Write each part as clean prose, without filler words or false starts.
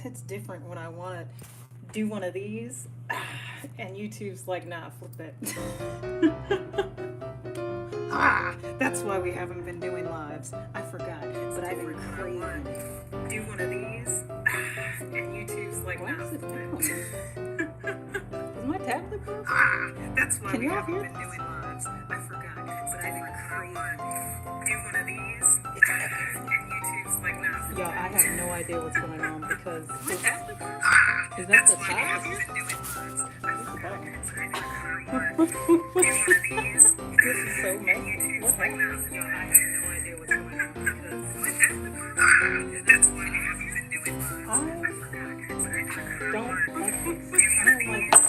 It's different when I want to do one of these, and YouTube's like, nah, flip it. That's why we haven't been doing lives. I forgot, but I've been craving. Do one of these, and YouTube's like, nah, flip it. Is my tablet broken? That's why we haven't been doing lives. I forgot, but I've been craving. Do one of these, and YouTube's like, nah, flip it. Y'all, I have no idea what's going on because is that the top? This is so messy. What's happening? I have no idea what's going on because that's why I haven't been doing lives. I don't like this. I don't like this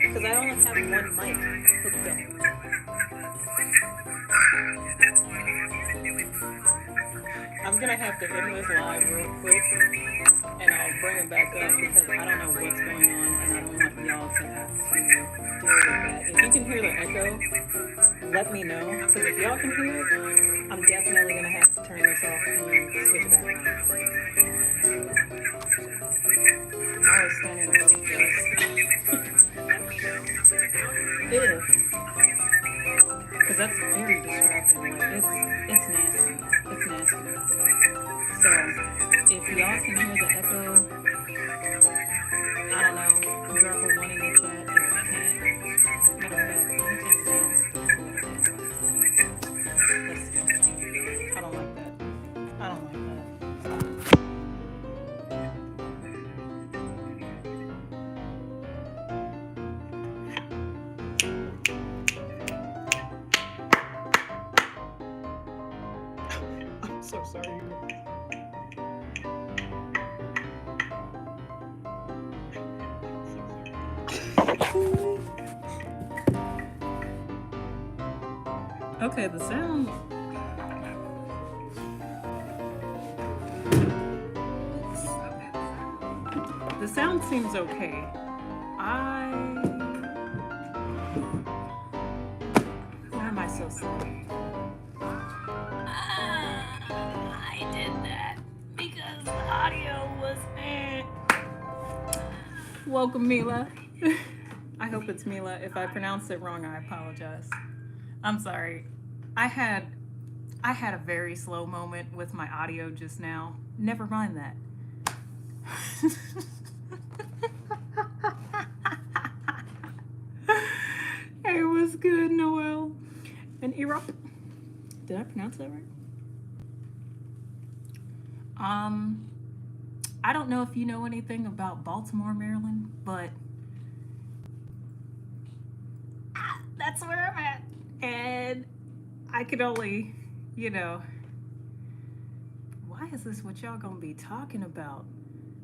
because I only have one mic hooked up. I'm gonna have to end this live real quick, and I'll bring it back up because I don't know what's going on, and I don't want y'all to have to deal with that. If you can hear the echo, let me know, because if y'all can hear it, I'm definitely gonna have to turn this off and switch back on. I was standing above the because that's very distracting. Like it's nasty. It's nasty. So if y'all can hear the echo, I don't know, drop a one in the chat. If you can't, matter of fact, let me take this off. Let's see. I don't like that. I don't like that. I'm so sorry. Okay, the sound. The sound seems okay. Why am I so silly? I did that because the audio was Welcome, Mila. I hope it's Mila. If I pronounced it wrong, I apologize. I'm sorry. I had a very slow moment with my audio just now. Never mind that. Hey, what's good, Noel? And Iraq. Did I pronounce that right? I don't know if you know anything about Baltimore, Maryland, but that's where I'm at. And I could only, why is this what y'all gonna be talking about?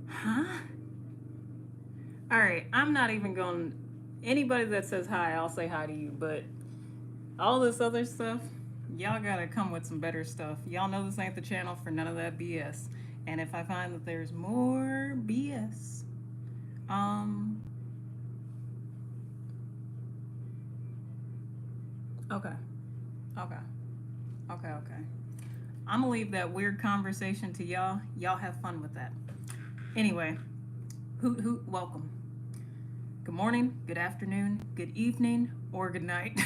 Huh? All right, I'm not even gonna, anybody that says hi, I'll say hi to you, but all this other stuff, y'all gotta come with some better stuff. Y'all know this ain't the channel for none of that BS. And if I find that there's more BS, okay. I'm gonna leave that weird conversation to y'all. Y'all have fun with that. Anyway, HooT, welcome. Good morning, good afternoon, good evening, or good night.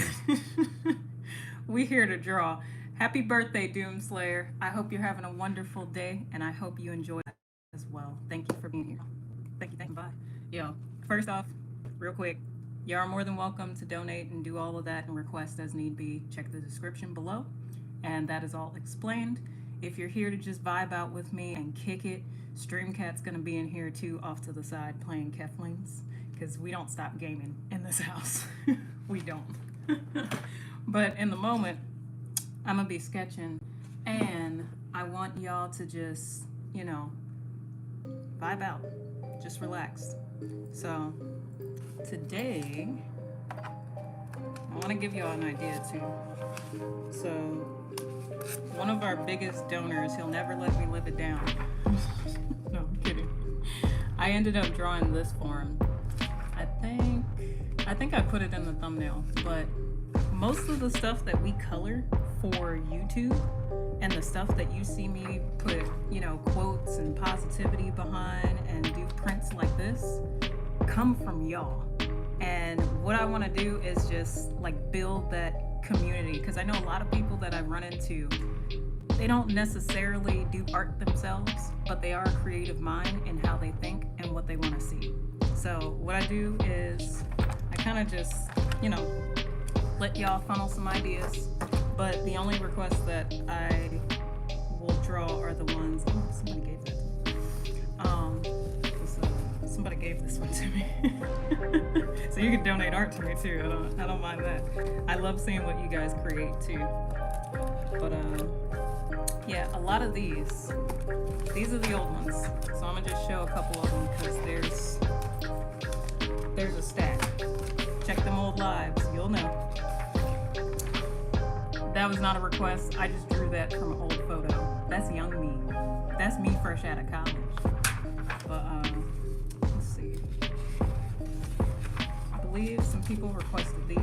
We here to draw. Happy birthday, Doomslayer. I hope you're having a wonderful day, and I hope you enjoy it as well. Thank you for being here. Thank you, bye. Yo, first off, real quick, you are more than welcome to donate and do all of that and request as need be. Check the description below, and that is all explained. If you're here to just vibe out with me and kick it, Streamcat's gonna be in here too, off to the side, playing Keflings, because we don't stop gaming in this house. We don't. But in the moment, I'm gonna be sketching, and I want y'all to just, vibe out, just relax. So today, I want to give y'all an idea too. So one of our biggest donors, he'll never let me live it down. No, I'm kidding. I ended up drawing this for him. I think I put it in the thumbnail, but most of the stuff that we color for YouTube, and the stuff that you see me put, you know, quotes and positivity behind and do prints like this come from y'all. And what I want to do is just like build that community, because I know a lot of people that I run into, they don't necessarily do art themselves, but they are a creative mind in how they think and what they want to see. So what I do is I kind of just, you know, let y'all funnel some ideas, but the only requests that I will draw are the ones, oh, somebody gave that to me. Somebody gave this one to me. So you can donate art to me too. I don't mind that. I love seeing what you guys create too. But yeah, a lot of these are the old ones. So I'm gonna just show a couple of them because there's a stack. Check them old lives, you'll know. That was not a request. I just drew that from an old photo. That's young me. That's me fresh out of college. But let's see. I believe some people requested these.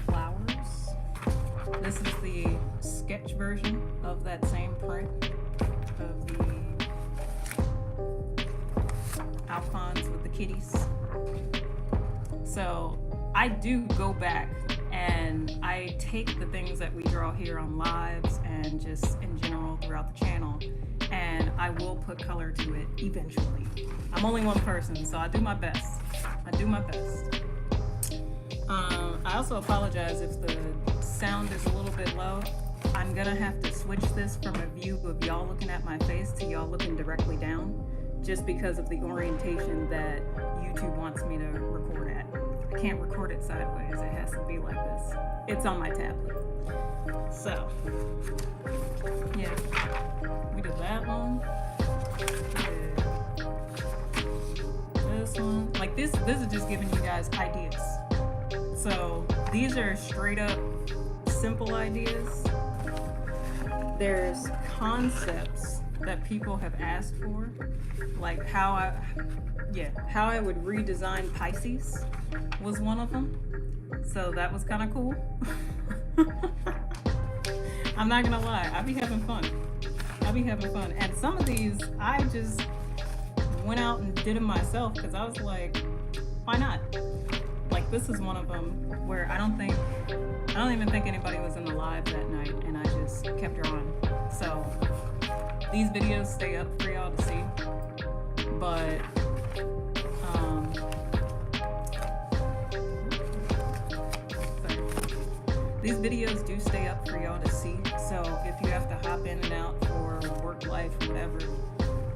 Flowers. This is the sketch version of that same print of the Alphons with the kitties. So I do go back and I take the things that we draw here on lives and just in general throughout the channel, and I will put color to it eventually. I'm only one person, so I do my best. I also apologize if the sound is a little bit low. I'm gonna have to switch this from a view of y'all looking at my face to y'all looking directly down, just because of the orientation that YouTube wants me to record at. I can't record it sideways, it has to be like this. It's on my tablet. So, yeah, we did that one. We did this one. Like this is just giving you guys ideas. So these are straight up simple ideas. There's concepts that people have asked for, like how I would redesign Pisces was one of them. So that was kind of cool. I'm not gonna lie, I be having fun. And some of these I just went out and did them myself because I was like, why not? Like this is one of them where I don't even think anybody was in the live that night, and I just kept drawing. So these videos stay up for y'all to see, but these videos do stay up for y'all to see. So if you have to hop in and out for work life or whatever,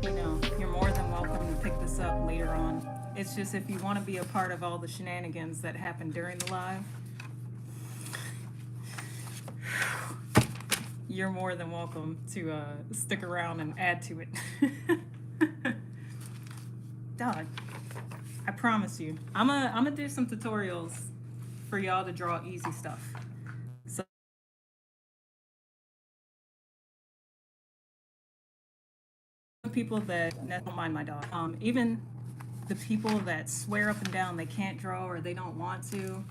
you know, you're more than welcome to pick this up later on. It's just if you want to be a part of all the shenanigans that happen during the live, you're more than welcome to stick around and add to it. Dog, I promise you, I'm gonna do some tutorials for y'all to draw easy stuff. So people that don't mind my dog, even the people that swear up and down they can't draw or they don't want to.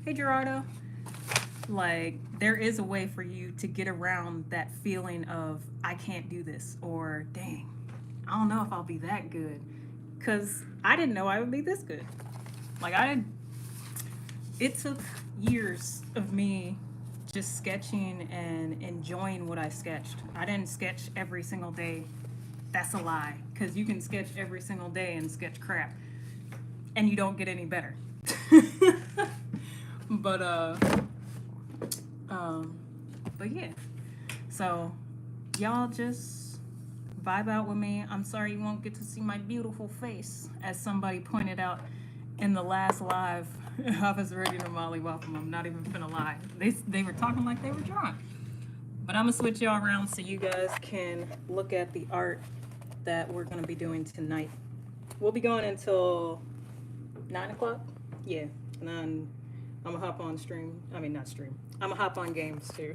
Hey Gerardo. Like, there is a way for you to get around that feeling of, I can't do this, or dang, I don't know if I'll be that good. Because I didn't know I would be this good. Like, it took years of me just sketching and enjoying what I sketched. I didn't sketch every single day. That's a lie. Because you can sketch every single day and sketch crap. And you don't get any better. But yeah, so y'all just vibe out with me. I'm sorry you won't get to see my beautiful face, as somebody pointed out in the last live. I was ready to mollywop them. I'm not even finna lie. They were talking like they were drunk. But I'm gonna switch y'all around so you guys can look at the art that we're gonna be doing tonight. We'll be going until 9 o'clock. Yeah, and then I'm gonna hop on stream. I mean, not stream. I'm gonna hop on games too.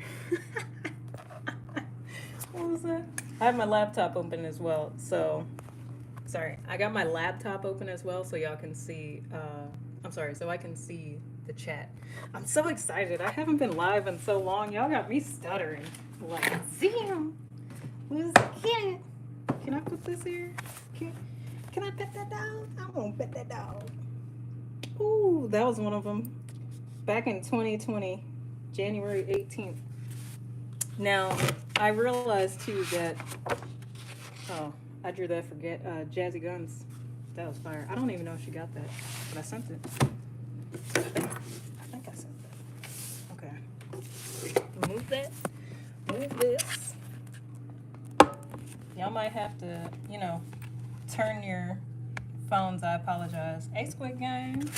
What was that? I have my laptop open as well. So, sorry. I got my laptop open as well so y'all can see. I'm sorry. So I can see the chat. I'm so excited. I haven't been live in so long. Y'all got me stuttering. Like, Zim, who's the kid? Can I put this here? Can I pet that dog? I won't pet that dog. Ooh, that was one of them. Back in 2020, January 18th. Now, I realized too that, oh, I drew that for Jazzy Guns. That was fire. I don't even know if she got that, but I sent it. I think I sent that. Okay. Remove that. Move this. Y'all might have to, you know, turn your phones. I apologize. Hey, Squid Game.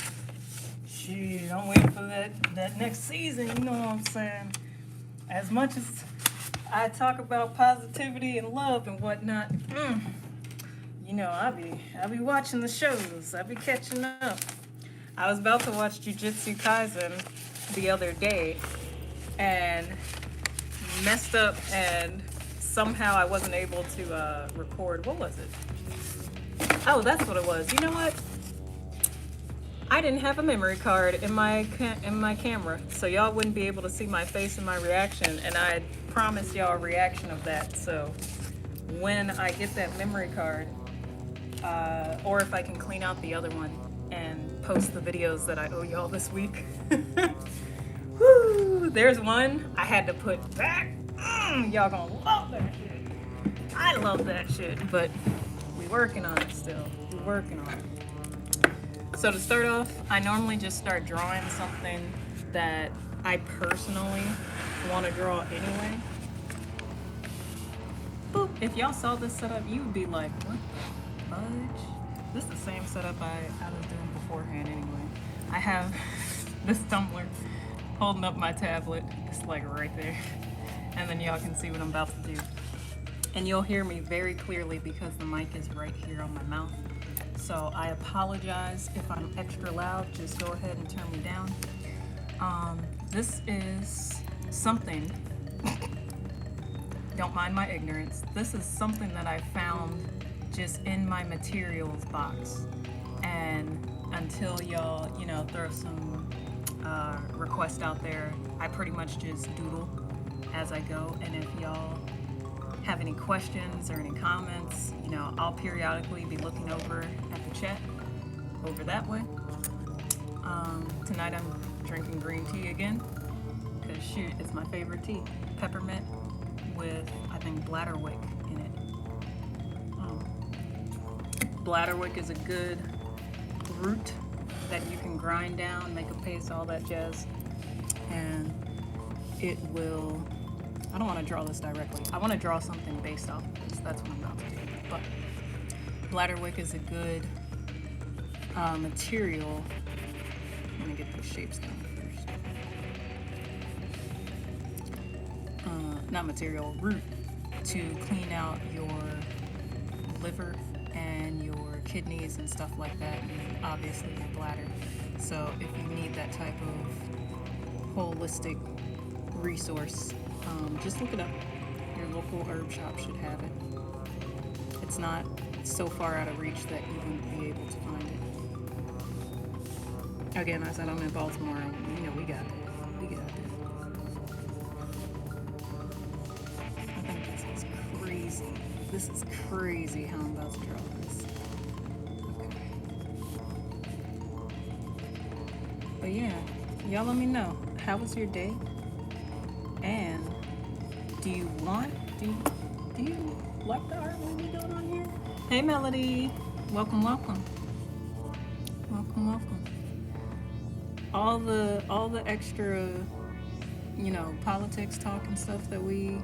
Shit, I'm waiting for that next season. You know what I'm saying? As much as I talk about positivity and love and whatnot, you know, I be watching the shows. I be catching up. I was about to watch Jujutsu Kaisen the other day and messed up, and somehow I wasn't able to record. What was it? Oh, that's what it was. You know what? I didn't have a memory card in my camera, so y'all wouldn't be able to see my face and my reaction, and I promised y'all a reaction of that. So when I get that memory card, or if I can clean out the other one and post the videos that I owe y'all this week. Woo, there's one I had to put back. Y'all gonna love that shit. I love that shit, but we working on it still. We working on it. So to start off, I normally just start drawing something that I personally want to draw anyway. Boop. If y'all saw this setup, you would be like, what the fudge? This is the same setup I was doing beforehand anyway. I have this tumbler holding up my tablet. It's like right there. And then y'all can see what I'm about to do. And you'll hear me very clearly because the mic is right here on my mouth. So I apologize if I'm extra loud. Just go ahead and turn me down. This is something, don't mind my ignorance, this is something that I found just in my materials box. And until y'all, you know, throw some requests out there, I pretty much just doodle as I go. And if y'all have any questions or any comments, you know, I'll periodically be looking over at the chat over that way. Tonight I'm drinking green tea again because shoot, it's my favorite tea. Peppermint with, I think, bladderwick in it. Bladderwick is a good root that you can grind down, make a paste, all that jazz, and it will, I don't want to draw this directly. I want to draw something based off of this. That's what I'm about to do. But bladderwick is a good material. I'm going to get these shapes down first. Not material, root, to clean out your liver and your kidneys and stuff like that, and obviously your bladder. So if you need that type of holistic resource, just look it up. Your local herb shop should have it. It's not so far out of reach that you wouldn't be able to find it. Again, I said I'm in Baltimore, and you know we got it. We got it. I think this is crazy. This is crazy how I'm about to draw this. Okay. But yeah, y'all let me know. How was your day? And do you like the art we doing on here? Hey Melody, welcome, welcome. Welcome, welcome. All the extra, you know, politics talk and stuff that we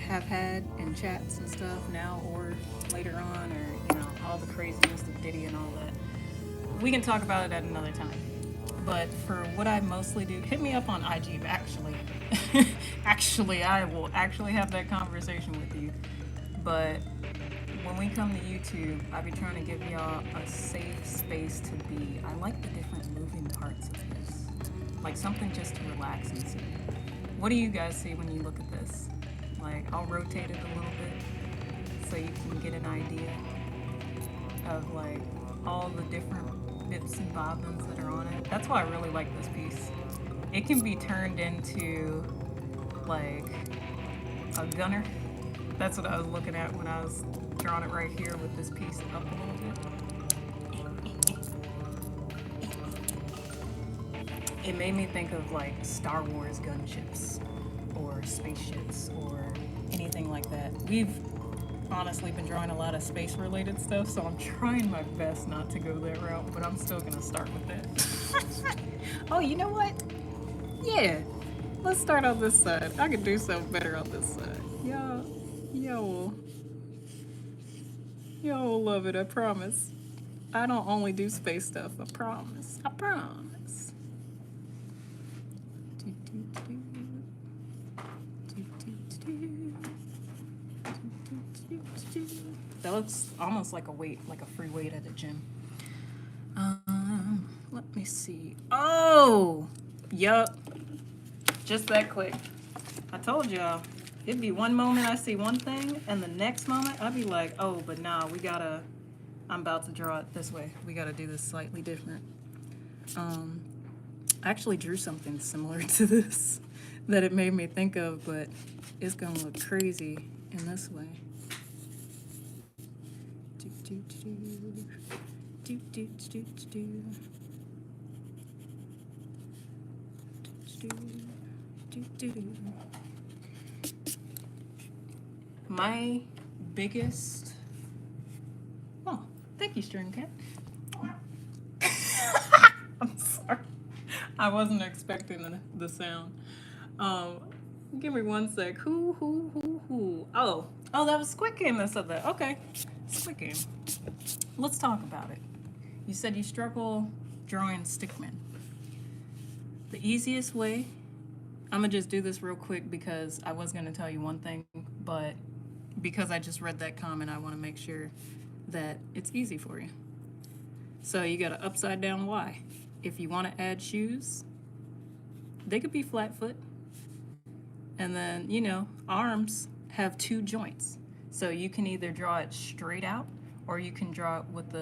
have had in chats and stuff now or later on, or, you know, all the craziness of Diddy and all that. We can talk about it at another time. But for what I mostly do, hit me up on IG, actually. Actually, I will actually have that conversation with you. But when we come to YouTube, I be trying to give y'all a safe space to be. I like the different moving parts of this. Like something just to relax and see. What do you guys see when you look at this? Like, I'll rotate it a little bit so you can get an idea of like all the different bits and bobbins that are on it. That's why I really like this piece. It can be turned into like a gunner. That's what I was looking at when I was drawing it right here with this piece up a little bit. It made me think of like Star Wars gunships or spaceships or anything like that. We've honestly been drawing a lot of space related stuff, so I'm trying my best not to go that route, but I'm still gonna start with that. Oh, you know what? Yeah, let's start on this side. I could do something better on this side. Y'all will love it, I promise. I don't only do space stuff, I promise. I promise. That looks almost like a weight, like a free weight at a gym. Let me see. Oh, yup. Just that quick. I told y'all, it'd be one moment I see one thing, and the next moment I'd be like, oh, but nah, I'm about to draw it this way. We gotta do this slightly different. I actually drew something similar to this that it made me think of, but it's gonna look crazy in this way. My biggest... Oh, thank you, String Cat. I'm sorry. I wasn't expecting the sound. Give me one sec. Who? Oh, that was Squid Game that said that. Okay, Squid Game. Let's talk about it. You said you struggle drawing stickmen. The easiest way, I'm gonna just do this real quick because I was gonna tell you one thing, but because I just read that comment, I wanna make sure that it's easy for you. So you got an upside down Y. If you wanna add shoes, they could be flat foot. And then, you know, arms have 2 joints. So you can either draw it straight out or you can draw it with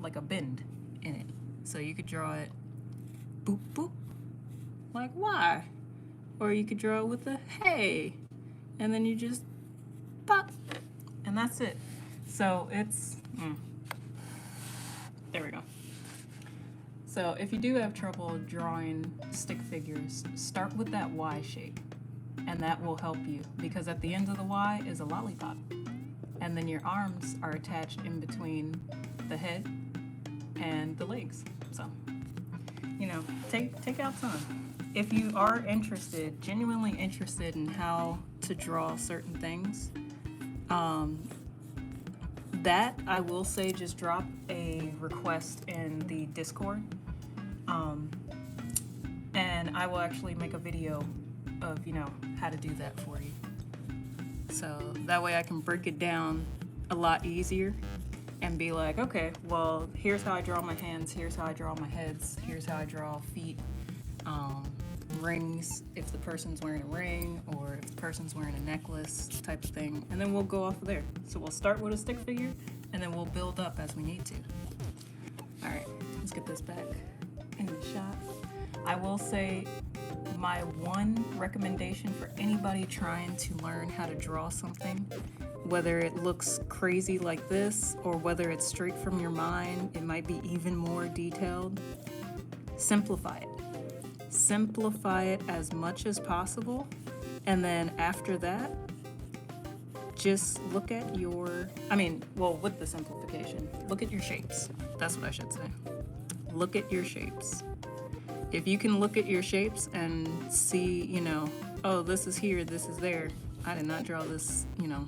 like a bend in it. So you could draw it boop, boop, like Y. Or you could draw it with a hey, and then you just pop, and that's it. So it's, there we go. So if you do have trouble drawing stick figures, start with that Y shape, and that will help you, because at the end of the Y is a lollipop, and then your arms are attached in between the head and the legs. So, you know, take out time. If you are interested, genuinely interested in how to draw certain things, that I will say just drop a request in the Discord, and I will actually make a video of, you know, how to do that for you. So that way I can break it down a lot easier and be like, okay, well, here's how I draw my hands, here's how I draw my heads, here's how I draw feet, rings, if the person's wearing a ring, or if the person's wearing a necklace type of thing, and then we'll go off of there. So we'll start with a stick figure, and then we'll build up as we need to. All right, let's get this back in the shot. I will say my one recommendation for anybody trying to learn how to draw something, whether it looks crazy like this, or whether it's straight from your mind, it might be even more detailed, simplify it. Simplify it as much as possible, and then after that, just look at your, with the simplification, look at your shapes. That's what I should say. Look at your shapes. If you can look at your shapes and see, you know, oh, this is here, this is there. I did not draw this, you know.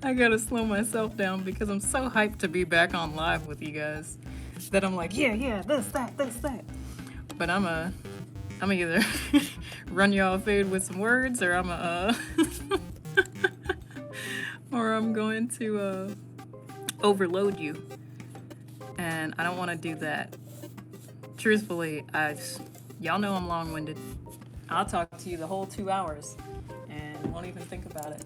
I gotta slow myself down because I'm so hyped to be back on live with you guys that I'm like, yeah, this, that. But I'm either run y'all fade with some words, or or I'm going to overload you. And I don't want to do that. Truthfully, y'all know I'm long-winded. I'll talk to you the whole 2 hours and won't even think about it.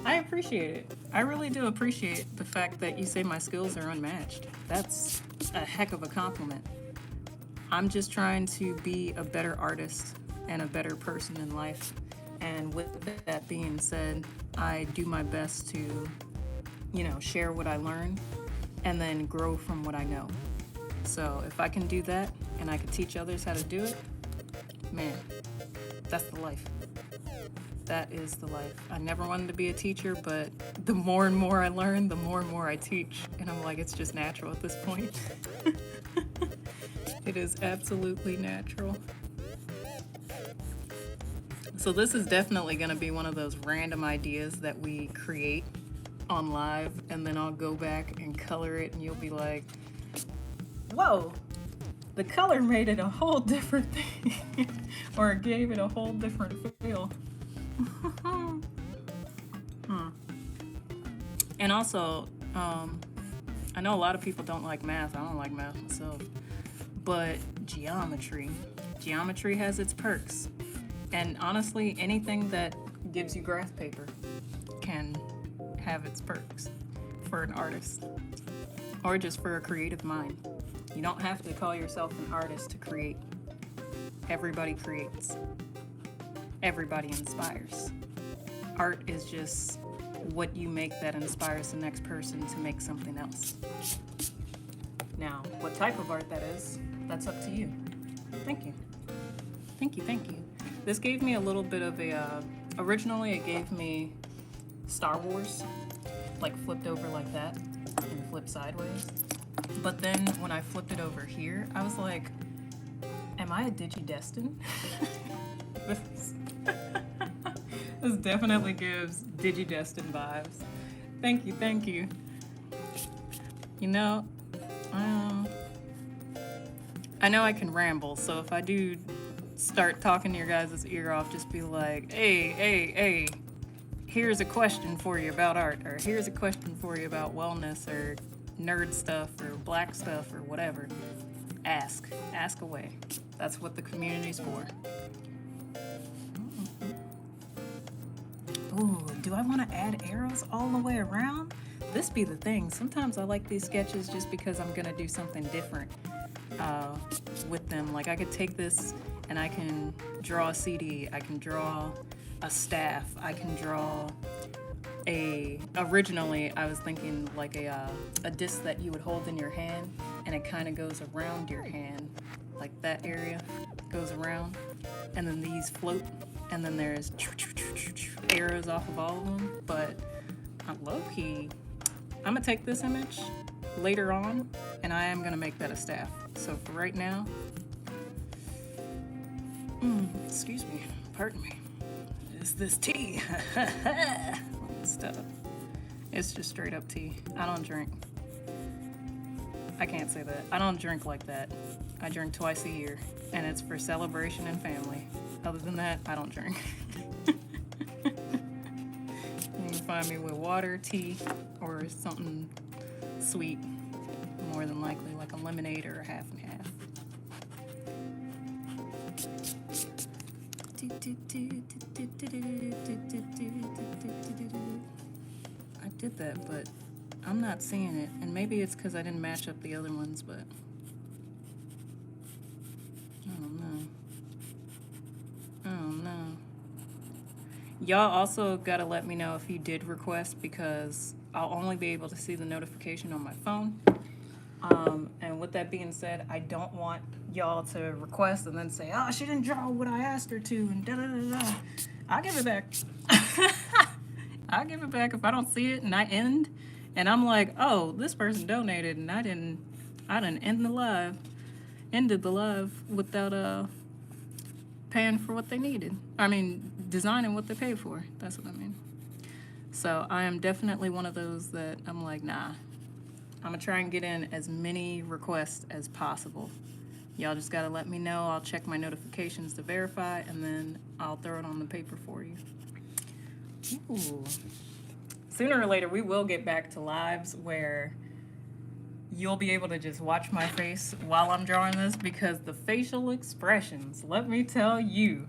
I appreciate it. I really do appreciate the fact that you say my skills are unmatched. That's a heck of a compliment. I'm just trying to be a better artist and a better person in life. And with that being said, I do my best to, share what I learn and then grow from what I know. So if I can do that and I can teach others how to do it, man, that's the life. That is the life. I never wanted to be a teacher, but the more and more I learn, the more and more I teach. And I'm like, it's just natural at this point. It is absolutely natural. So this is definitely going to be one of those random ideas that we create on live, and then I'll go back and color it, and you'll be like, whoa, the color made it a whole different thing, or it gave it a whole different feel. And also, I know a lot of people don't like math. I don't like math myself. But geometry has its perks. And honestly, anything that gives you graph paper can have its perks for an artist, or just for a creative mind. You don't have to call yourself an artist to create. Everybody creates. Everybody inspires. Art is just what you make that inspires the next person to make something else. Now, what type of art that is, that's up to you. Thank you. Thank you, thank you. This gave me a little bit of a, originally it gave me Star Wars, like flipped over like that and flipped sideways. But then when I flipped it over here, I was like, am I a Digidestin? This definitely gives Digidestin vibes. Thank you, thank you. I know I can ramble, so if I do start talking your guys' ear off, just be like, hey, here's a question for you about art, or here's a question for you about wellness, or nerd stuff, or black stuff, or whatever. Ask away. That's what the community's for. Ooh, do I want to add arrows all the way around? This be the thing. Sometimes I like these sketches just because I'm gonna do something different with them. Like I could take this and I can draw a CD, I can draw a staff, I can draw originally I was thinking like a disc that you would hold in your hand, and it kind of goes around your hand, like that area goes around, and then these float, and then there's arrows off of all of them. But I'm low-key, I'm gonna take this image later on and I am gonna make that a staff. So for right now, excuse me, pardon me, is this tea? Stuff. It's just straight up tea. I don't drink. I can't say that. I don't drink like that. I drink twice a year, and it's for celebration and family. Other than that, I don't drink. You can find me with water, tea, or something sweet, more than likely, like a lemonade or a half and half. I did that, but I'm not seeing it, and maybe it's because I didn't match up the other ones, but I don't know. Y'all also gotta let me know if you did request, because I'll only be able to see the notification on my phone. And with that being said, I don't want y'all to request and then say, oh, she didn't draw what I asked her to, and da-da-da-da. I'll give it back. I'll give it back if I don't see it and I end, and I'm like, oh, this person donated and I didn't ended the live without paying for what they needed. I mean, designing what they paid for. That's what I mean. So I am definitely one of those that I'm like, nah, I'm gonna try and get in as many requests as possible. Y'all just gotta let me know. I'll check my notifications to verify, and then I'll throw it on the paper for you. Ooh. Sooner or later, we will get back to lives where you'll be able to just watch my face while I'm drawing this, because the facial expressions, let me tell you,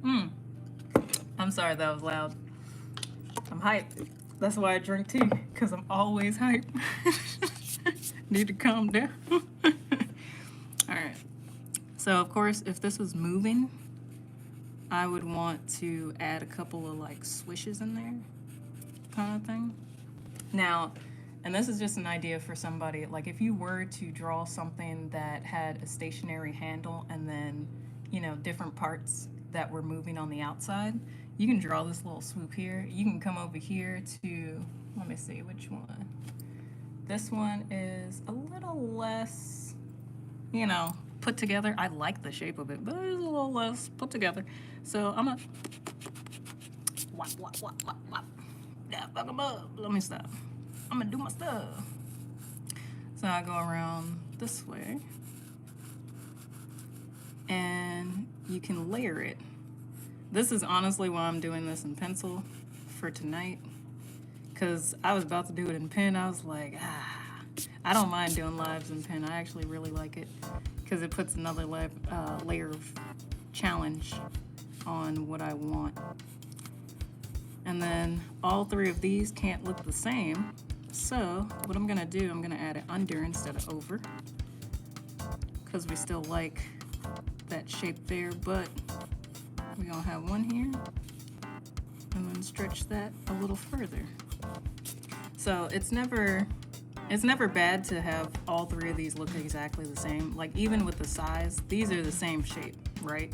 Mm. I'm sorry that was loud. I'm hyped. That's why I drink tea, because I'm always hyped. Need to calm down. Alright. So, of course, if this was moving, I would want to add a couple of like swishes in there, kind of thing. Now, and this is just an idea for somebody, like if you were to draw something that had a stationary handle and then, you know, different parts that were moving on the outside, you can draw this little swoop here. You can come over here to, let me see which one. This one is a little less, you know, put together. I like the shape of it, but it's a little less put together. So I'm gonna whop, whop, whop, whop, whop. Yeah, fuck 'em up. Let me stop. I'm gonna do my stuff. So I go around this way, and you can layer it. This is honestly why I'm doing this in pencil for tonight, because I was about to do it in pen. I was like, I don't mind doing lives in pen. I actually really like it because it puts another layer of challenge on what I want. And then all three of these can't look the same. So what I'm gonna do, I'm gonna add it under instead of over, because we still like that shape there, but we're gonna have one here and then stretch that a little further. So it's never bad to have all three of these look exactly the same. Like even with the size, these are the same shape, right?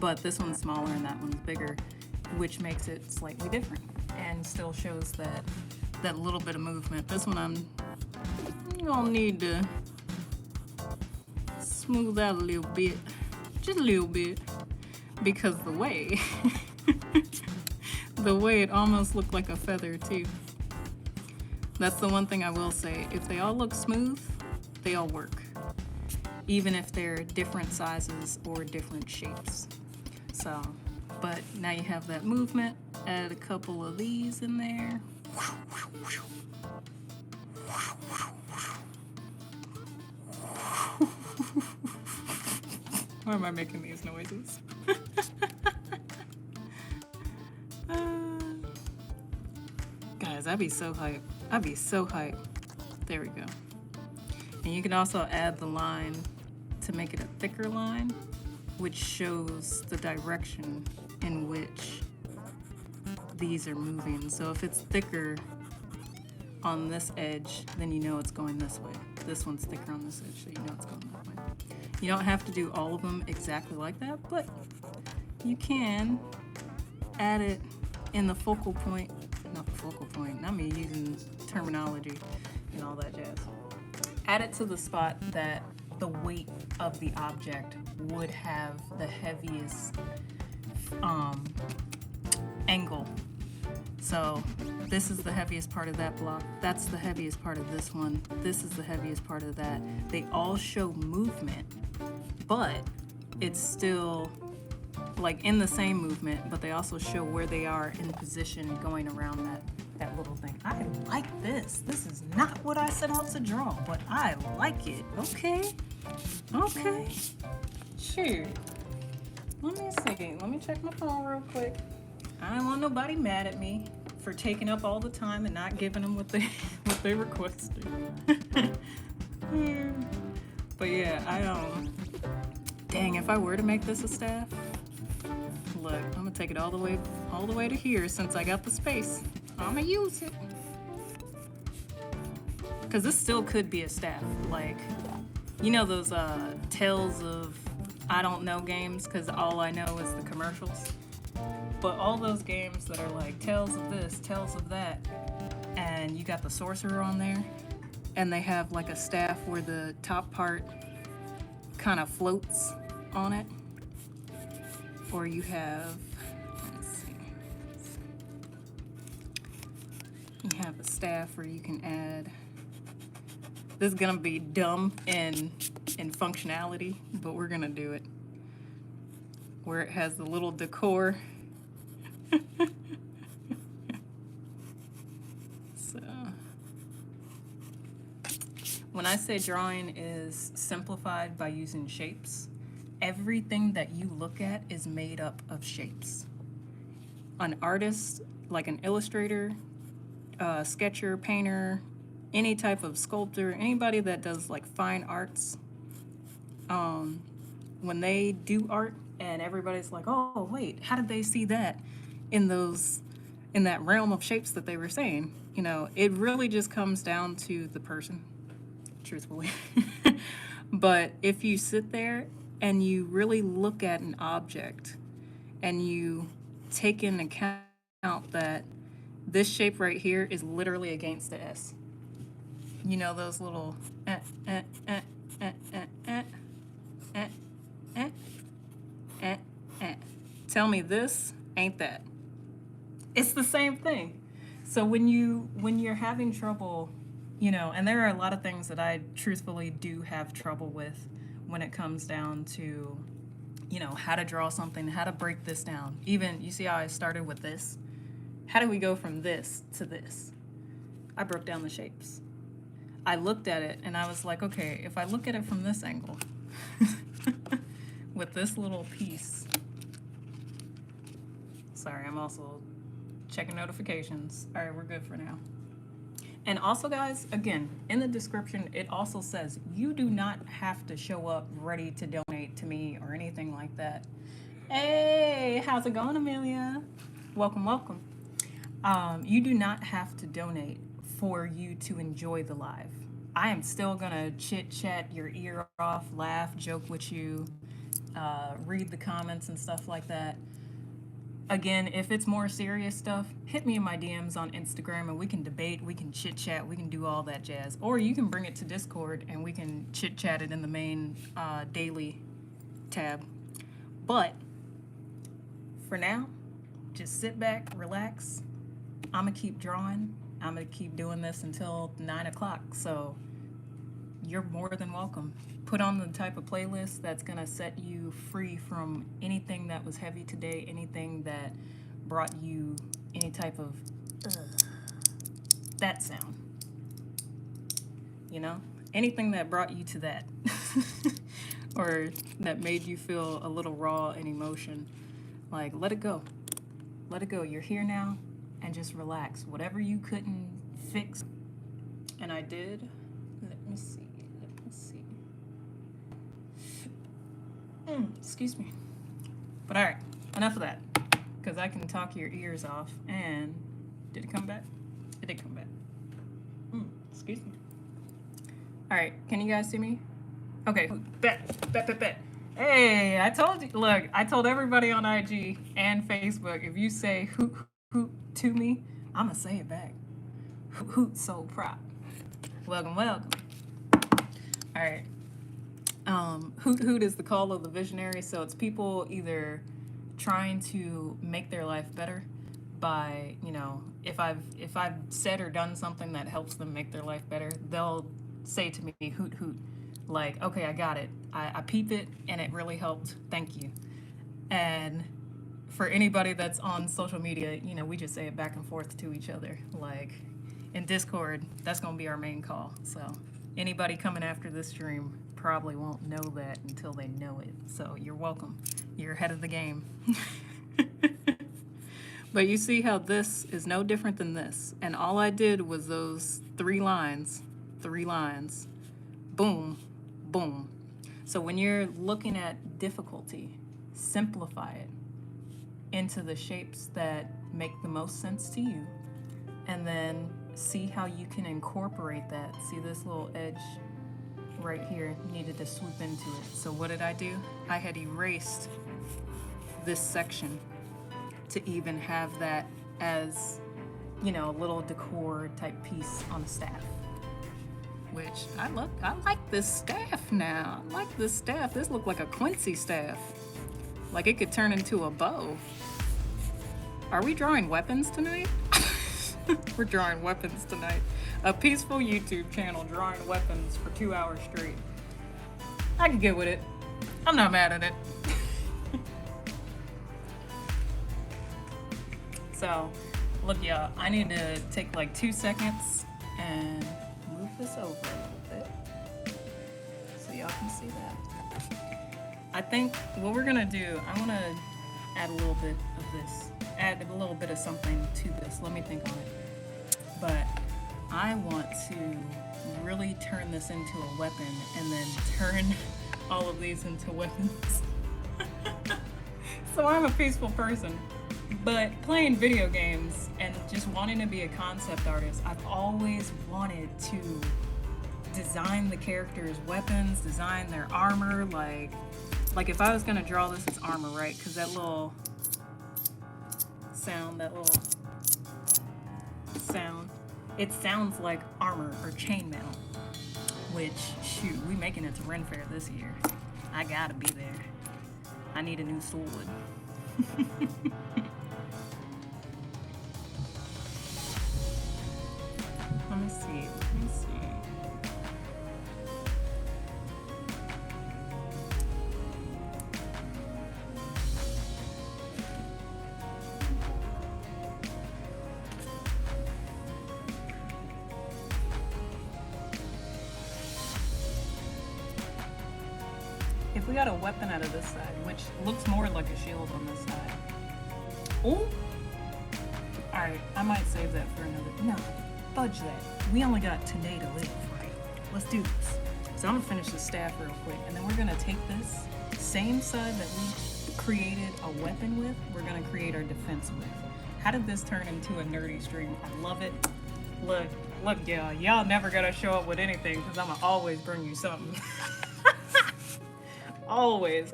But this one's smaller and that one's bigger, which makes it slightly different and still shows that little bit of movement. This one I'm gonna need to smooth out a little bit, just a little bit, because the way it almost looked like a feather too. That's the one thing I will say. If they all look smooth, they all work, even if they're different sizes or different shapes. So, but now you have that movement. Add a couple of these in there. Why am I making these noises? Guys, I'd be so hyped. I'd be so hyped. There we go. And you can also add the line to make it a thicker line, which shows the direction in which these are moving. So if it's thicker on this edge, then you know it's going this way. This one's thicker on this edge, so you know it's going that way. You don't have to do all of them exactly like that, but you can add it in the focal point, not the focal point, not me using terminology and all that jazz. Add it to the spot that the weight of the object would have the heaviest angle. So this is the heaviest part of that block. That's the heaviest part of this one. This is the heaviest part of that. They all show movement, but it's still like in the same movement, but they also show where they are in position going around that little thing. I like this. This is not what I set out to draw, but I like it. Okay. Okay. Sure. Let me see. Let me check my phone real quick. I don't want nobody mad at me for taking up all the time and not giving them what they requested. But yeah, dang, if I were to make this a staff, look, I'm gonna take it all the way to here since I got the space. I'm gonna use it. Cause this still could be a staff. Like, you know those Tales of I Don't Know games, cause all I know is the commercials. But all those games that are like Tales of this, Tales of that, and you got the sorcerer on there, and they have like a staff where the top part kind of floats on it. Or you have, let's see, you have a staff where you can add, this is gonna be dumb in functionality, but we're gonna do it, where it has the little decor. So, when I say drawing is simplified by using shapes, everything that you look at is made up of shapes. An artist, like an illustrator, sketcher, painter, any type of sculptor, anybody that does like fine arts, when they do art and everybody's like, oh wait, how did they see that in that realm of shapes that they were saying? You know, it really just comes down to the person, truthfully. But if you sit there and you really look at an object and you take into account that this shape right here is literally against the S. You know those little eh, eh, eh, eh, eh, eh, eh, eh, eh, eh. Tell me this ain't that. It's the same thing. So when you're having trouble, you know, and there are a lot of things that I truthfully do have trouble with when it comes down to, you know, how to draw something, how to break this down. Even, you see how I started with this? How do we go from this to this? I broke down the shapes. I looked at it and I was like, okay, if I look at it from this angle, with this little piece. Sorry, I'm also checking notifications. All right, we're good for now. And also, guys, again, in the description, it also says you do not have to show up ready to donate to me or anything like that. Hey, how's it going, Amelia? Welcome, welcome. You do not have to donate for you to enjoy the live. I am still gonna chit chat your ear off, laugh, joke with you, read the comments and stuff like that. Again, if it's more serious stuff, hit me in my DMs on Instagram and we can debate, we can chit chat, we can do all that jazz. Or you can bring it to Discord and we can chit chat it in the main daily tab. But for now, just sit back, relax. I'm gonna keep drawing. I'm gonna keep doing this until 9 o'clock. So you're more than welcome. Put on the type of playlist that's gonna set you free from anything that was heavy today, anything that brought you any type of that sound. You know? Anything that brought you to that. Or that made you feel a little raw in emotion. Like, let it go. Let it go. You're here now, and just relax. Whatever you couldn't fix. And I did. Let me see. Excuse me. But all right, enough of that, because I can talk your ears off. And did it come back? It did come back. Excuse me. All right, can you guys see me? Okay, bet. Hey, I told you. Look, I told everybody on IG and Facebook, if you say hoot to me, I'ma say it back. Hoot so proud. Welcome, welcome. All right. Hoot is the call of the visionary. So it's people either trying to make their life better by, you know, if I've said or done something that helps them make their life better, they'll say to me, hoot. Like, okay, I got it. I peep it and it really helped. Thank you. And for anybody that's on social media, you know, we just say it back and forth to each other. Like in Discord, that's gonna be our main call. So anybody coming after this stream probably won't know that until they know it. So you're welcome. You're ahead of the game. But you see how this is no different than this. And all I did was those three lines. Boom, boom. So when you're looking at difficulty, simplify it into the shapes that make the most sense to you. And then see how you can incorporate that. See this little edge right here needed to swoop into it. So what did I do? I had erased this section to even have that as, you know, a little decor type piece on a staff. Which I like this staff now. I like this staff. This looked like a Quincy staff. Like it could turn into a bow. Are we drawing weapons tonight? We're drawing weapons tonight. A peaceful YouTube channel drawing weapons for 2 hours straight. I can get with it. I'm not mad at it. So, look y'all, I need to take like 2 seconds and move this over a little bit so y'all can see that. I think what we're gonna do, I wanna add a little bit of this, add a little bit of something to this. Let me think on it. But I want to really turn this into a weapon and then turn all of these into weapons. So I'm a peaceful person, but playing video games and just wanting to be a concept artist, I've always wanted to design the characters' weapons, design their armor. Like if I was gonna draw this as armor, right? Because that little sound, it sounds like armor or chainmail. Which, shoot, we making it to Ren Fair this year. I gotta be there. I need a new sword. Let me see. If we got a weapon out of this side, which looks more like a shield on this side. Oh! Alright, I might save that for another. No, fudge that. We only got today to live, right? Let's do this. So I'm gonna finish the staff real quick, and then we're gonna take this same side that we created a weapon with, we're gonna create our defense with. How did this turn into a nerdy stream? I love it. Look, y'all never gotta show up with anything, because I'm gonna always bring you something. Always.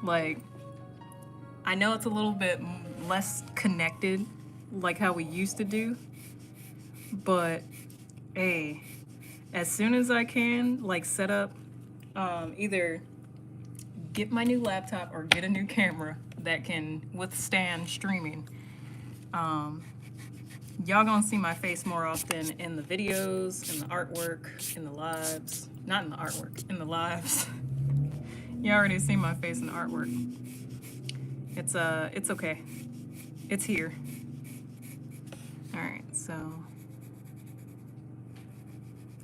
Like, I know it's a little bit less connected, like how we used to do, but hey, as soon as I can, like, set up, either get my new laptop or get a new camera that can withstand streaming, y'all gonna see my face more often in the videos, in the artwork, in the lives. Not in the artwork, in the lives. You already see my face in the artwork. It's okay. It's here. Alright, so.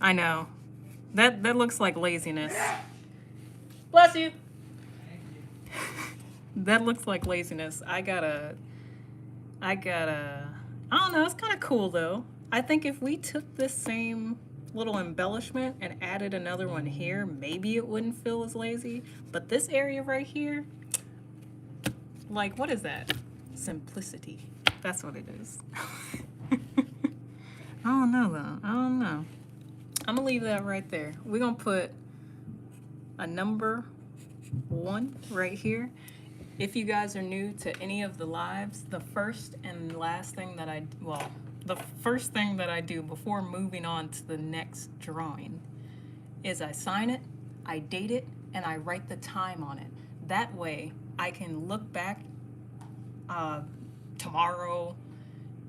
I know. That looks like laziness. Bless you! That looks like laziness. I gotta, I don't know, it's kind of cool though. I think if we took this same little embellishment and added another one here, maybe it wouldn't feel as lazy. But this area right here, like, what is that? Simplicity. That's what it is. I don't know though. I don't know. I'm gonna leave that right there. We're gonna put a number 1 right here. If you guys are new to any of the lives, the first and last thing that the first thing that I do before moving on to the next drawing is I sign it, I date it, and I write the time on it. That way I can look back tomorrow,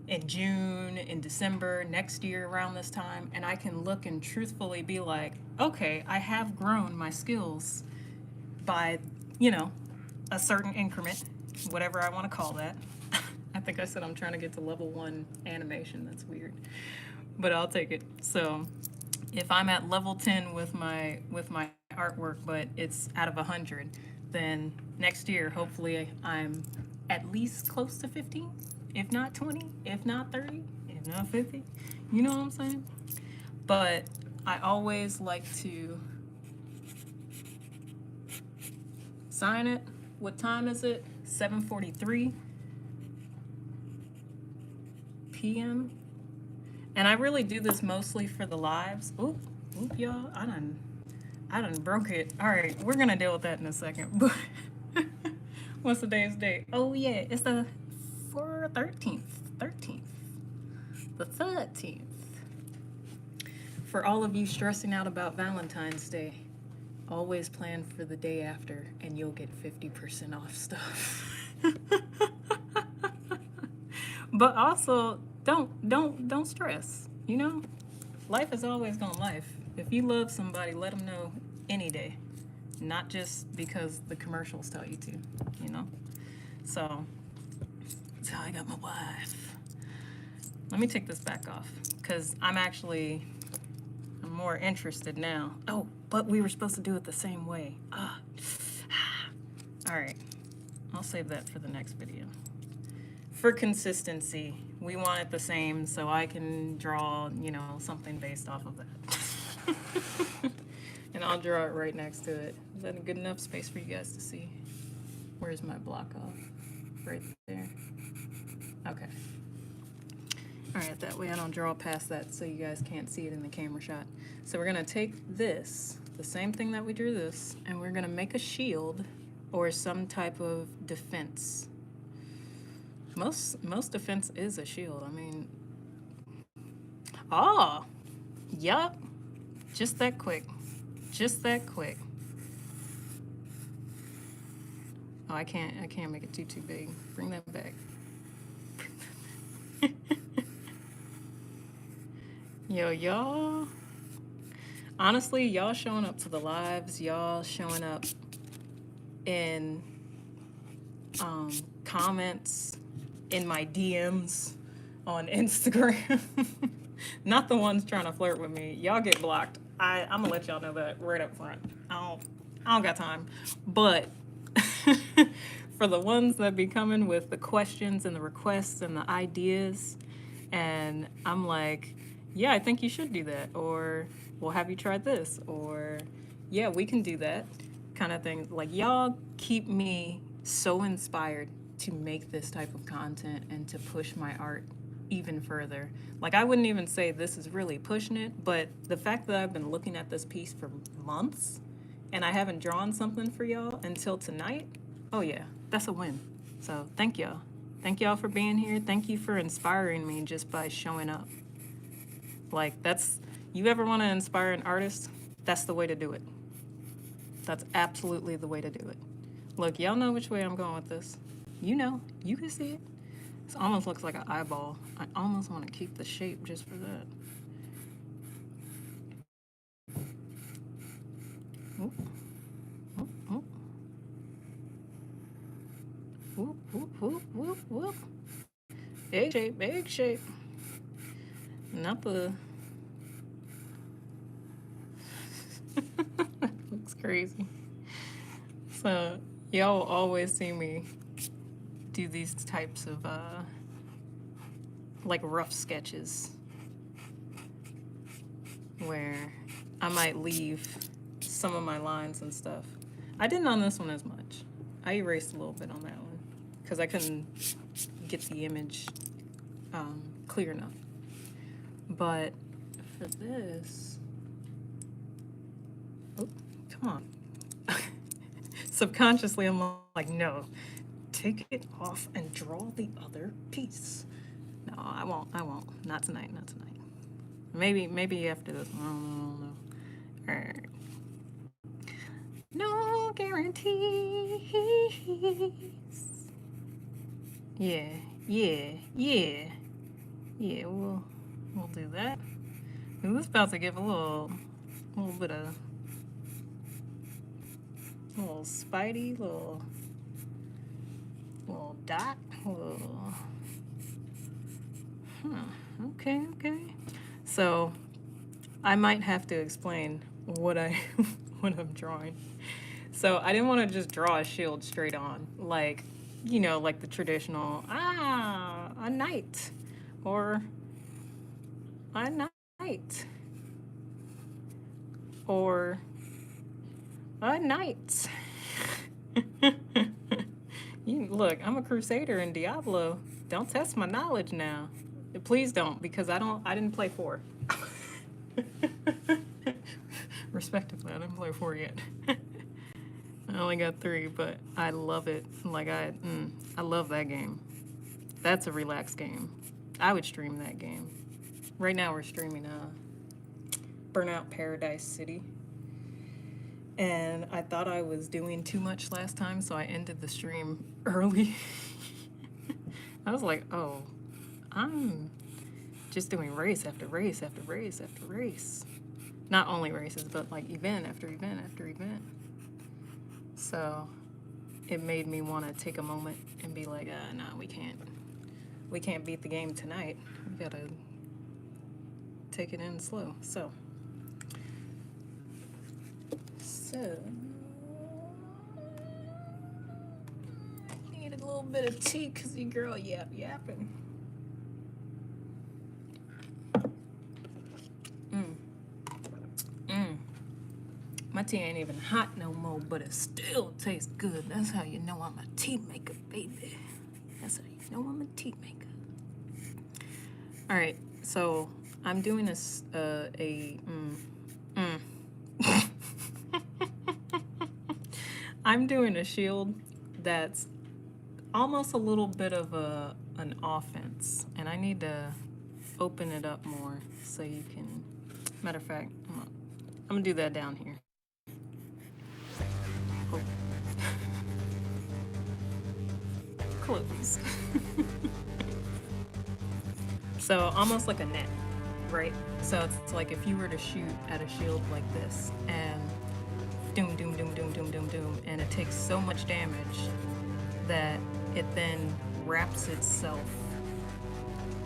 in June, in December, next year around this time, and I can look and truthfully be like, okay, I have grown my skills by, you know, a certain increment, whatever I want to call that. I think I said I'm trying to get to level 1 animation. That's weird, but I'll take it. So if I'm at level 10 with my artwork, but it's out of 100, then next year, hopefully I'm at least close to 15, if not 20, if not 30, if not 50. You know what I'm saying? But I always like to sign it. What time is it? 7:43 p.m. And I really do this mostly for the lives. Oop, y'all, I done broke it. All right, we're gonna deal with that in a second. But what's today's date? Oh yeah, it's the 13th. The 13th. For all of you stressing out about Valentine's Day, always plan for the day after and you'll get 50% off stuff. But also, don't stress, you know? Life is always gonna life. If you love somebody, let them know any day. Not just because the commercials tell you to, you know? So, that's how I got my wife. Let me take this back off, because I'm more interested now. Oh, but we were supposed to do it the same way. Ah. All right, I'll save that for the next video. For consistency, we want it the same so I can draw, you know, something based off of that. And I'll draw it right next to it. Is that a good enough space for you guys to see? Where's my block off? Right there. Okay. All right, that way I don't draw past that so you guys can't see it in the camera shot. So we're gonna take this, the same thing that we drew this, and we're gonna make a shield or some type of defense. Most defense is a shield. I mean, oh, yup, just that quick, just that quick. Oh, I can't make it too big. Bring that back. Yo, y'all. Honestly, y'all showing up to the lives, y'all showing up in comments, in my DMs on Instagram. Not the ones trying to flirt with me. Y'all get blocked. I'm gonna let y'all know that right up front. I don't got time. But for the ones that be coming with the questions and the requests and the ideas, and I'm like, yeah, I think you should do that, or well, have you tried this, or yeah, we can do that kind of thing. Like, y'all keep me so inspired to make this type of content and to push my art even further. Like, I wouldn't even say this is really pushing it, but the fact that I've been looking at this piece for months and I haven't drawn something for y'all until tonight, oh yeah, that's a win. So thank y'all. Thank y'all for being here. Thank you for inspiring me just by showing up. Like, you ever want to inspire an artist? That's the way to do it. That's absolutely the way to do it. Look, y'all know which way I'm going with this. You know, you can see it. This almost looks like an eyeball. I almost want to keep the shape just for that. Oop. Oop, oop. Whoop, whoop, whoop, whoop, whoop. Egg shape, egg shape. Not the... Looks crazy. So, y'all always see me do these types of, like, rough sketches where I might leave some of my lines and stuff. I didn't on this one as much. I erased a little bit on that one because I couldn't get the image clear enough. But for this, oh, come on. Subconsciously, I'm like, no, take it off and draw the other piece. No, I won't. Not tonight, not tonight. Maybe after this one. I don't know. All right. No guarantees. Yeah, we'll do that. And this is about to give a little bit of little spidey, little dot, little. Okay. So I might have to explain what I'm drawing. So I didn't want to just draw a shield straight on, like, you know, like the traditional, a knight, or a knight, or a knight. Look, I'm a crusader in Diablo. Don't test my knowledge now. Please don't, because I didn't play 4. Respectively, I didn't play 4 yet. I only got 3, but I love it. Like, I love that game. That's a relaxed game. I would stream that game. Right now we're streaming Burnout Paradise City. And I thought I was doing too much last time, so I ended the stream early. I was like, oh, I'm just doing race after race after race after race. Not only races, but like event after event after event. So it made me want to take a moment and be like, no, we can't beat the game tonight. We gotta take it in slow. So So, need a little bit of tea because your girl yapping. My tea ain't even hot no more, but it still tastes good. That's how you know I'm a tea maker, baby. That's how you know I'm a tea maker. All right, so I'm doing I'm doing a shield that's almost a little bit of an offense, and I need to open it up more so you can. Matter of fact, I'm gonna do that down here. Oh. Close. So almost like a net, right? So it's like if you were to shoot at a shield like this, and doom, doom, doom, doom, doom, doom, doom, and it takes so much damage that it then wraps itself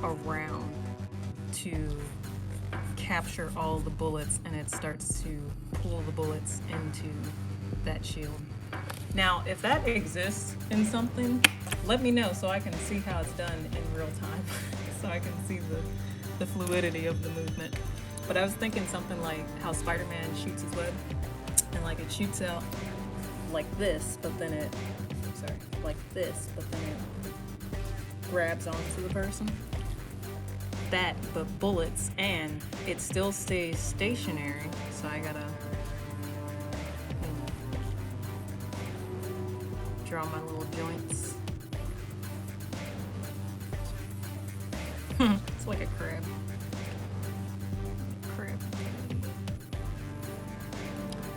around to capture all the bullets, and it starts to pull the bullets into that shield. Now, if that exists in something, let me know so I can see how it's done in real time, so I can see the fluidity of the movement. But I was thinking something like how Spider-Man shoots his web, and like it shoots out like this, but then it, like this, but then it grabs onto the person. That, but bullets, and it still stays stationary, so I gotta draw my little joints. It's like a crab.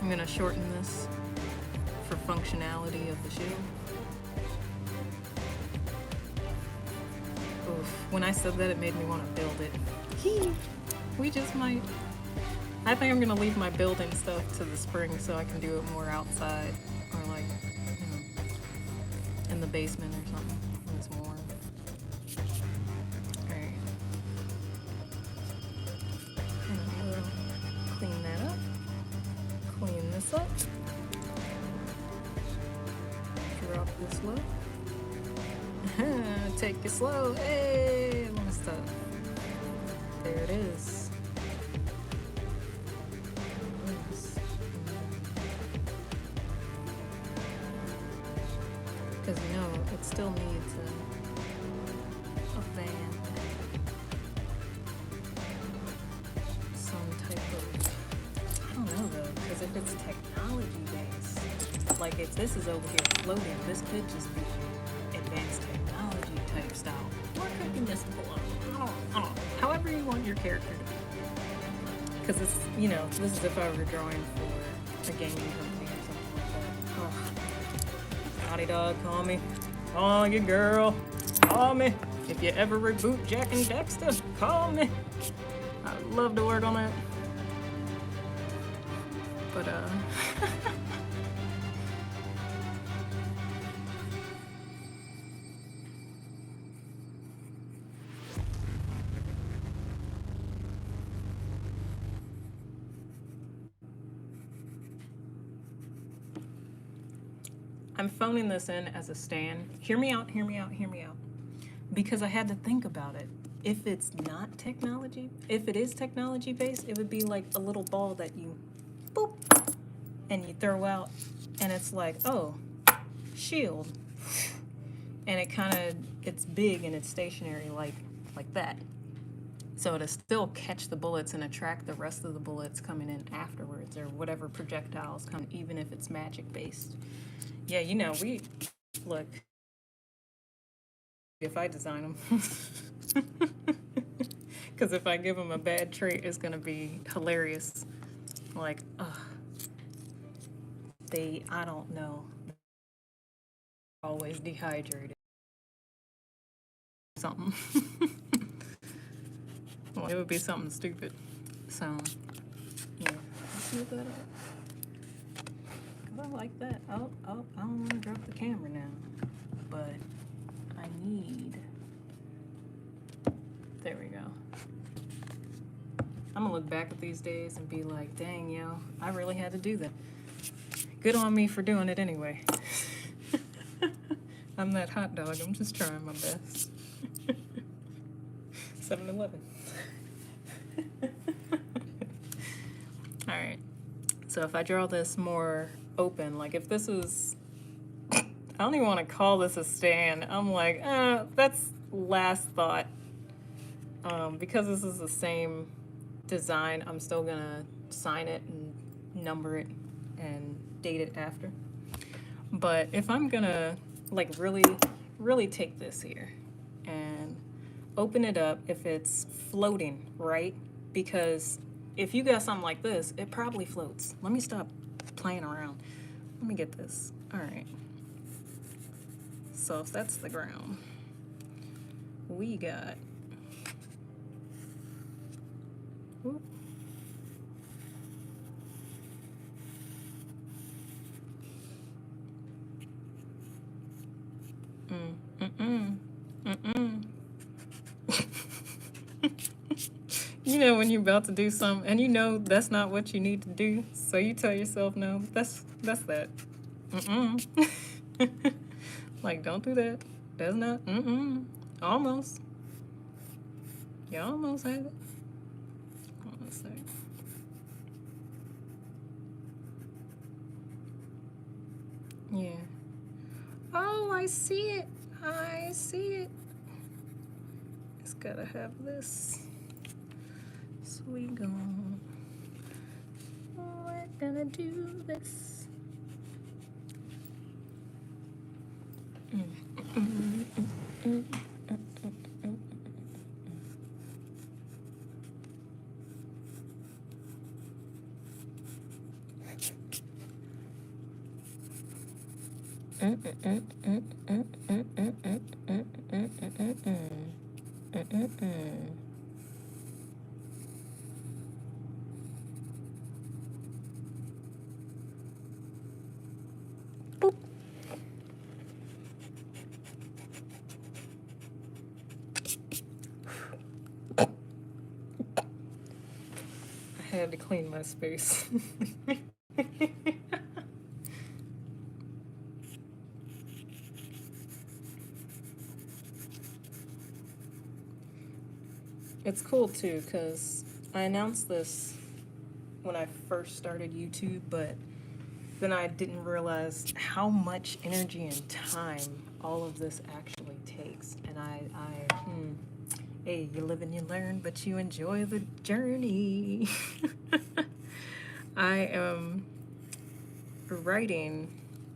I'm gonna shorten this for functionality of the shield. Oof. When I said that, it made me want to build it. We just might. I think I'm gonna leave my building stuff to the spring so I can do it more outside, or like, in the basement or something when it's warm. Alright. And we'll clean that up. Clean this up. Drop this low. Take it slow. Hey, I'm gonna stop. There it is. Because it still needs a band. Some type of, I don't know though, because if it's technology based, like if this is over here floating, this could just be advanced technology type style. Or it could be mystical. I don't know. However you want your character to be. Because it's, this is if I were drawing for a gaming company or something like that. Oh. Naughty Dog, call me. Call you, girl. Call me. If you ever reboot Jack and Dexter, call me. I'd love to work on that. But, I'm phoning this in as a stand. Hear me out. Because I had to think about it. If it's not technology, if it is technology based, it would be like a little ball that you boop and you throw out, and it's like, oh, shield. And it's big and it's stationary like that. So to still catch the bullets and attract the rest of the bullets coming in afterwards, or whatever projectiles come, even if it's magic based. Yeah, look, if I design them. Because if I give them a bad trait, it's going to be hilarious. Like, I don't know, always dehydrated. Something. Well, it would be something stupid. So, yeah, let's move that up. I like that. Oh, I don't want to drop the camera now. But I need... There we go. I'm going to look back at these days and be like, dang, I really had to do that. good on me for doing it anyway. I'm that hot dog. I'm just trying my best. 7-Eleven. Alright. So if I draw this more open, like if this is... I don't even want to call this a stand. I'm like, that's last thought. Because this is the same design, I'm still gonna sign it and number it and date it after. But if I'm gonna like really take this here and open it up, if it's floating, right? Because if you got something like this, it probably floats. Let me stop playing around. Let me get this. All right. So if that's the ground, we got, whoop. You know when you're about to do something and you know that's not what you need to do, so you tell yourself, no, that's that. Like, don't do that. That's not, almost. You almost had it. Hold on a sec. Yeah. Oh, I see it. I see it. It's gotta have this. So we go. We're gonna do this. Boop. I had to clean my space. It's cool too, because I announced this when I first started YouTube, but then I didn't realize how much energy and time all of this actually takes. And hey, you live and you learn, but you enjoy the journey. I am writing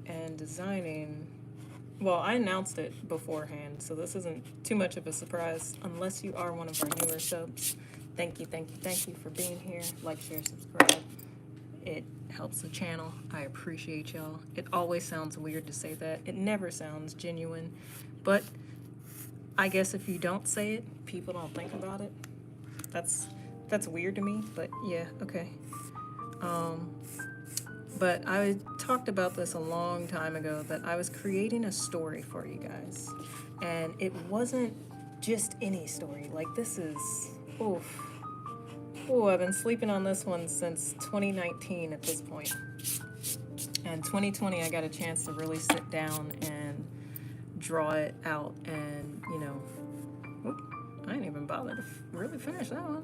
and designing. Well, I announced it beforehand, so this isn't too much of a surprise unless you are one of our newer subs. Thank you for being here. Like, share, subscribe. It helps the channel. I appreciate y'all. It always sounds weird to say that. It never sounds genuine, but I guess if you don't say it, people don't think about it. That's weird to me, but yeah, okay. But I talked about this a long time ago, that I was creating a story for you guys. And it wasn't just any story. Like, this is, oof. Ooh, I've been sleeping on this one since 2019 at this point. And 2020, I got a chance to really sit down and draw it out. And, you know, whoop, I didn't even bother to really finish that one.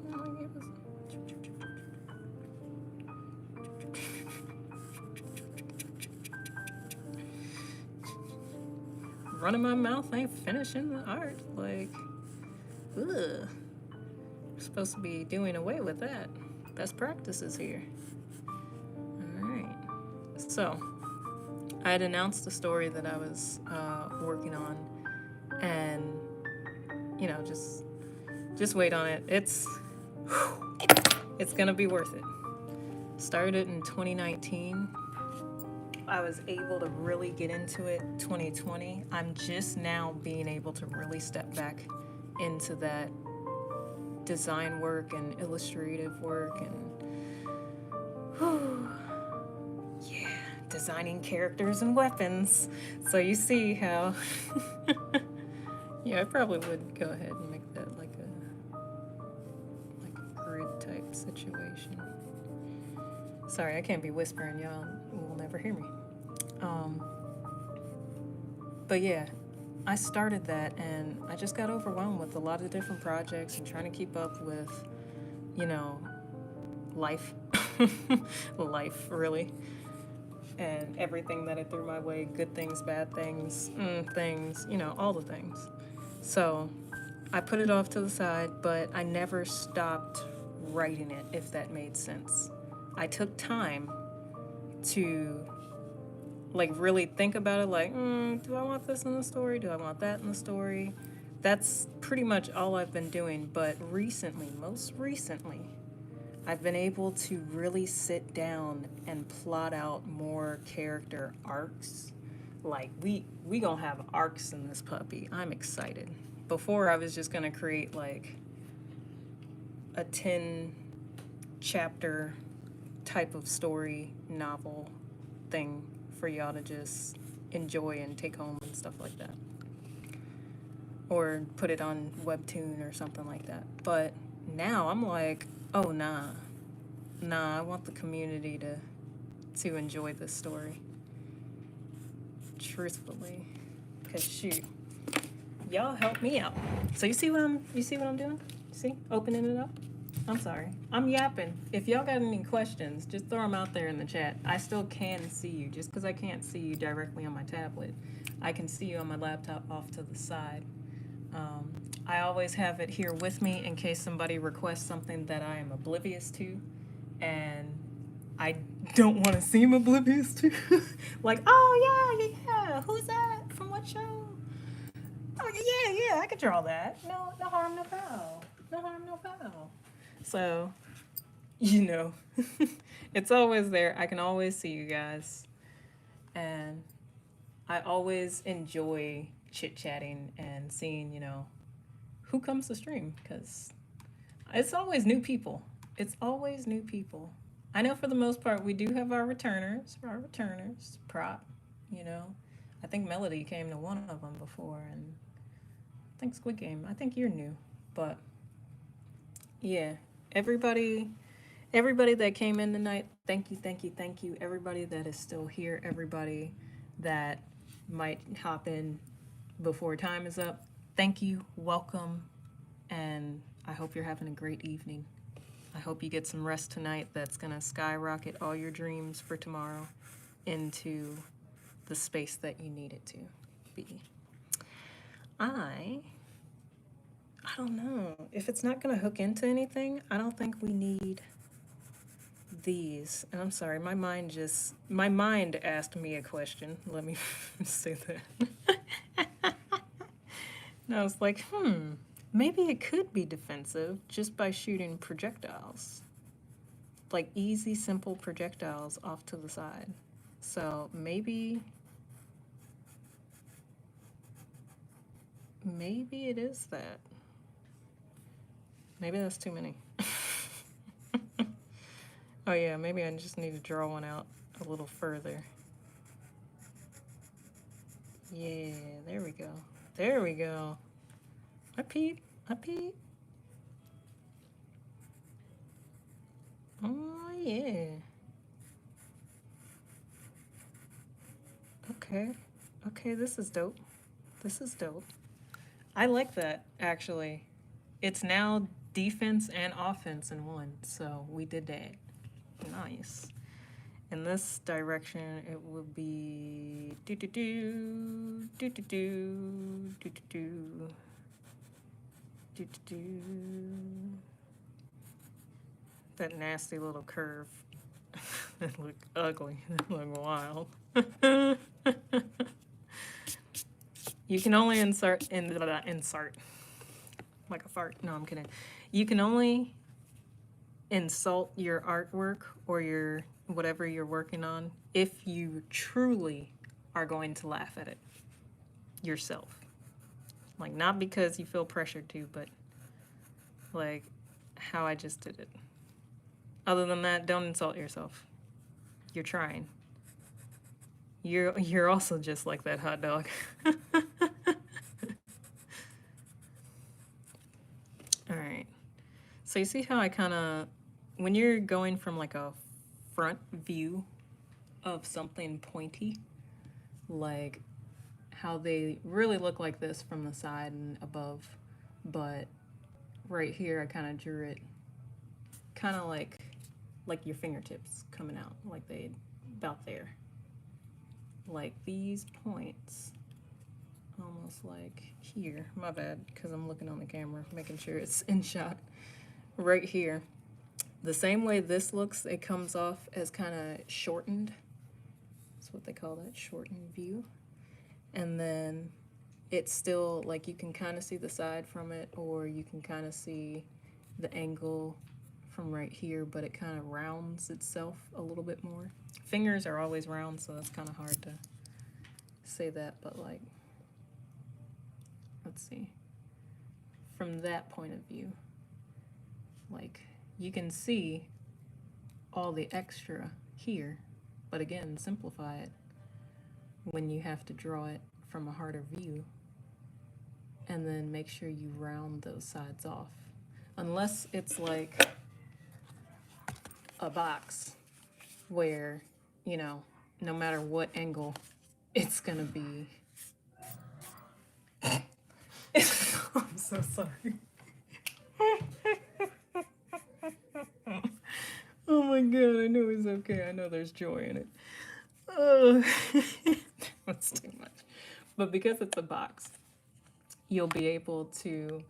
Running my mouth ain't finishing the art. Like, ugh. We're supposed to be doing away with that. Best practices here. Alright. So, I had announced the story that I was working on. And, you know, just wait on it. It's gonna be worth it. Started in 2019. I was able to really get into it 2020. I'm just now being able to really step back into that design work and illustrative work and yeah, designing characters and weapons. So you see how yeah, I probably would go ahead and make that like a grid type situation. Sorry, I can't be whispering. Y'all will never hear me. But yeah, I started that and I just got overwhelmed with a lot of different projects and trying to keep up with, you know, life. Life, really. And everything that it threw my way, good things, bad things, things, you know, all the things. So I put it off to the side, but I never stopped writing it, if that made sense. I took time to like really think about it, like, do I want this in the story? Do I want that in the story? That's pretty much all I've been doing. But recently, most recently, I've been able to really sit down and plot out more character arcs. Like we gonna have arcs in this puppy. I'm excited. Before I was just gonna create like a 10 chapter type of story novel thing for y'all to just enjoy and take home and stuff like that. Or put it on Webtoon or something like that. But now I'm like, oh nah, I want the community to enjoy this story. Truthfully, cause shoot, y'all help me out. So you see what I'm doing? See, opening it up. I'm sorry, I'm yapping. If y'all got any questions, just throw them out there in the chat. I still can see you, just because I can't see you directly on my tablet. I can see you on my laptop off to the side. I always have it here with me in case somebody requests something that I am oblivious to, and I don't want to seem oblivious to. Like, oh yeah, who's that? From what show? Oh yeah, I could draw that. No harm, no foul. No harm, no foul. So, you know, it's always there. I can always see you guys, and I always enjoy chit-chatting and seeing, you know, who comes to stream, because it's always new people. It's always new people. I know for the most part we do have our returners, prop, you know. I think Melody came to one of them before, and I think Squid Game. I think you're new, but yeah, everybody that came in tonight, thank you. Everybody that is still here, everybody that might hop in before time is up, thank you, welcome, and I hope you're having a great evening. I hope you get some rest tonight. That's gonna skyrocket all your dreams for tomorrow into the space that you need it to be. I don't know. If it's not gonna hook into anything, I don't think we need these. And I'm sorry, my mind asked me a question. Let me say that. And I was like, maybe it could be defensive just by shooting projectiles. Like easy, simple projectiles off to the side. So maybe it is that. Maybe that's too many. Oh yeah, maybe I just need to draw one out a little further. Yeah, there we go. There we go. I peep. Oh yeah. Okay, this is dope. I like that, actually. It's now defense and offense in one, so we did that. Nice. In this direction, it would be that nasty little curve. That look ugly. That look wild. You can only insert like a fart. No, I'm kidding. You can only insult your artwork or your whatever you're working on if you truly are going to laugh at it yourself. Like, not because you feel pressured to, but like how I just did it. Other than that, don't insult yourself. You're trying. You're also just like that hot dog. All right. So you see how I kind of, when you're going from like a front view of something pointy, like how they really look like this from the side and above, but right here I kind of drew it kind of like your fingertips coming out, like they about there, like these points, almost like here. My bad, because I'm looking on the camera making sure it's in shot. Right here, the same way this looks, it comes off as kind of shortened. That's what they call that, shortened view. And then it's still like you can kind of see the side from it, or you can kind of see the angle from right here, but it kind of rounds itself a little bit more. Fingers are always round, so that's kind of hard to say that, but like, let's see, from that point of view, like you can see all the extra here, but again, simplify it when you have to draw it from a harder view, and then make sure you round those sides off, unless it's like a box where, you know, no matter what angle it's gonna be. I'm so sorry. Oh my god, I know it's okay. I know there's joy in it. That's too much. But because it's a box, you'll be able to,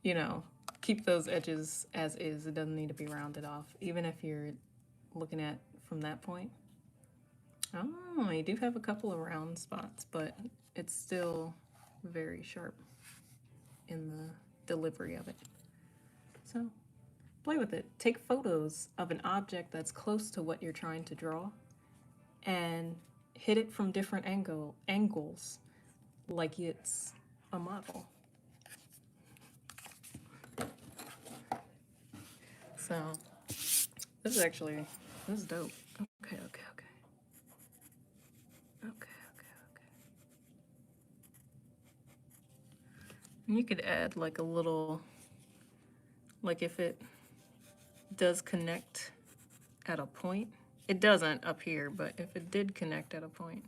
you know, keep those edges as is. It doesn't need to be rounded off, even if you're looking at from that point. Oh, you do have a couple of round spots, but it's still very sharp in the delivery of it. So play with it. Take photos of an object that's close to what you're trying to draw and hit it from different angles like it's a model. So this is dope. Okay. And you could add like a little, like if it does connect at a point. It doesn't up here, but if it did connect at a point,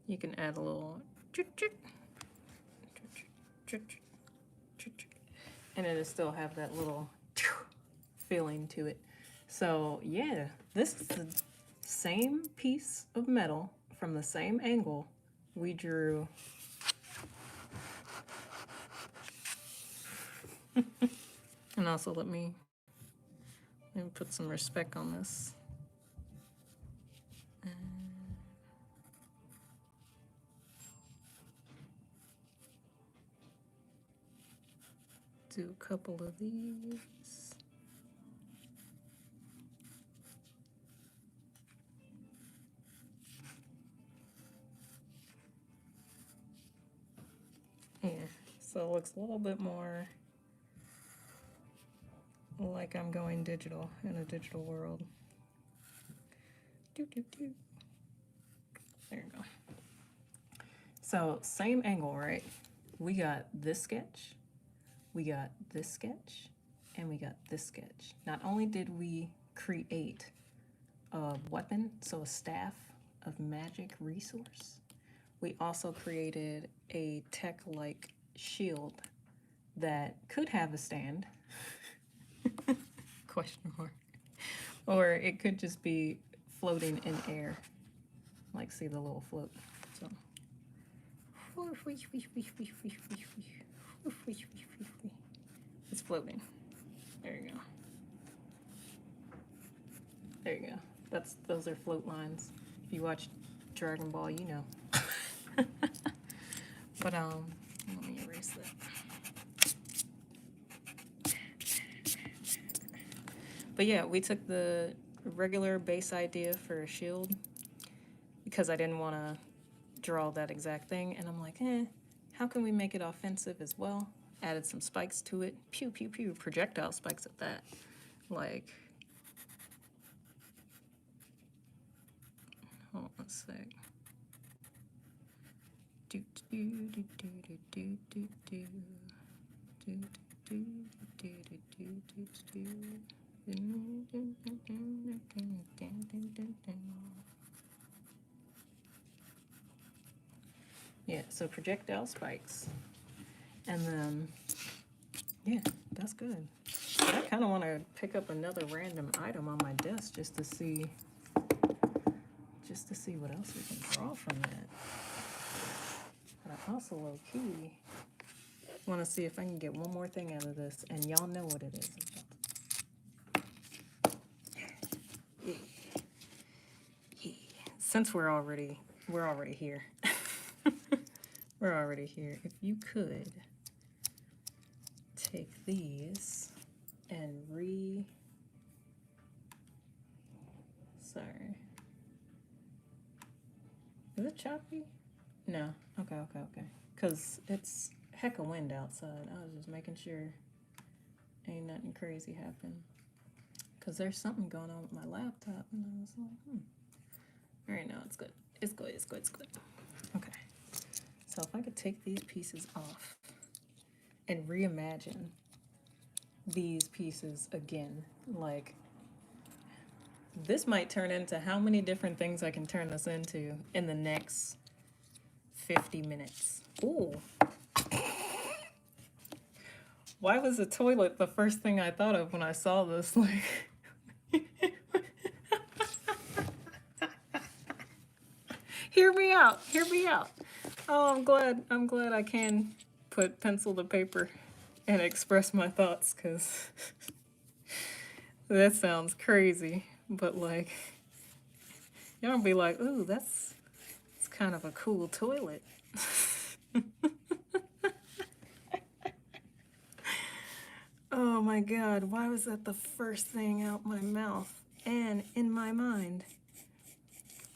you can add a little and it'll still have that little feeling to it. So yeah, this is the same piece of metal from the same angle we drew. And also let me put some respect on this. Do a couple of these. Yeah, so it looks a little bit more like I'm going digital in a digital world. There you go. So same angle, right? We got this sketch, we got this sketch, and we got this sketch. Not only did we create a weapon, so a staff of magic resource, we also created a tech-like shield that could have a stand, question mark, or it could just be floating in air, like see the little float. So it's floating. There you go. There you go. Those are float lines. If you watch Dragon Ball, you know. But let me erase that. But yeah, we took the regular base idea for a shield because I didn't want to draw that exact thing, and I'm like, how can we make it offensive as well? Added some spikes to it. Pew, pew, pew. Projectile spikes at that. Like, hold on a sec. Yeah, so projectile spikes. And then, yeah, that's good. But I kind of want to pick up another random item on my desk just to see what else we can draw from that. But I also low-key want to see if I can get one more thing out of this, and y'all know what it is. Yeah. Yeah. Since we're already here. We're already here. If you could take these and sorry. Is it choppy? No. Okay. Because it's heck of wind outside. I was just making sure ain't nothing crazy happen. Because there's something going on with my laptop. And I was like, All right, no, it's good. It's good. Okay. So if I could take these pieces off and reimagine these pieces again, like this might turn into how many different things I can turn this into in the next 50 minutes. Ooh. Why was the toilet the first thing I thought of when I saw this? Like, hear me out. Oh, I'm glad I can put pencil to paper and express my thoughts, because that sounds crazy. But like, y'all be like, ooh, it's kind of a cool toilet. Oh my God, why was that the first thing out my mouth and in my mind?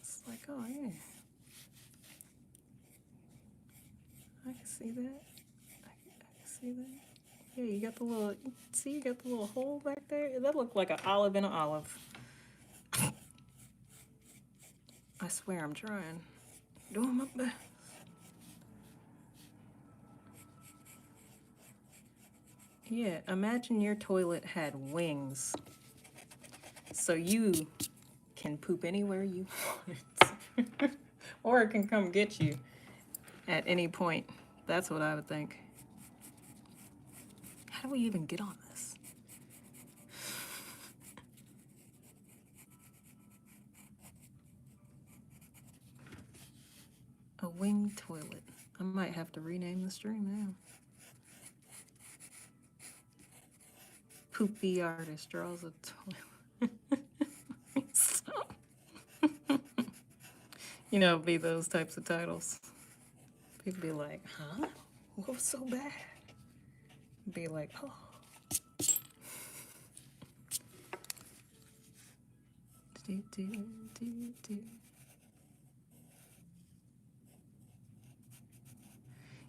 It's like, oh yeah. I can see that. I can see that. Yeah, you got the little hole back there? That looked like an olive in an olive. I swear I'm trying. Doing my best. Yeah, imagine your toilet had wings. So you can poop anywhere you want. Or it can come get you at any point. That's what I would think. How do we even get on this? A winged toilet. I might have to rename the stream now. Poopy artist draws a toilet. You know, it'd be those types of titles. People be like, huh? What was so bad? Be like, oh.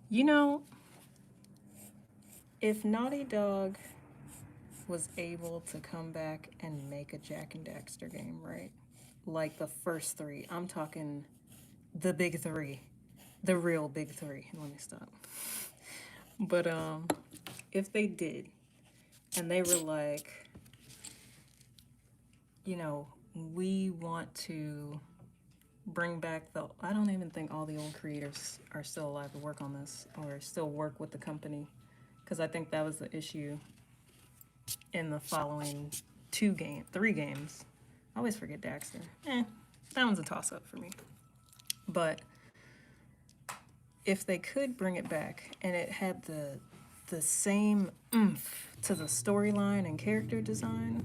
You know, if Naughty Dog was able to come back and make a Jak and Daxter game, right? Like the first three. I'm talking the big three. The real big three. Let me stop. But if they did, and they were like, you know, we want to bring back I don't even think all the old creators are still alive to work on this or still work with the company, because I think that was the issue in the following 3 games. I always forget Daxter. That one's a toss-up for me. But if they could bring it back and it had the same oomph to the storyline and character design,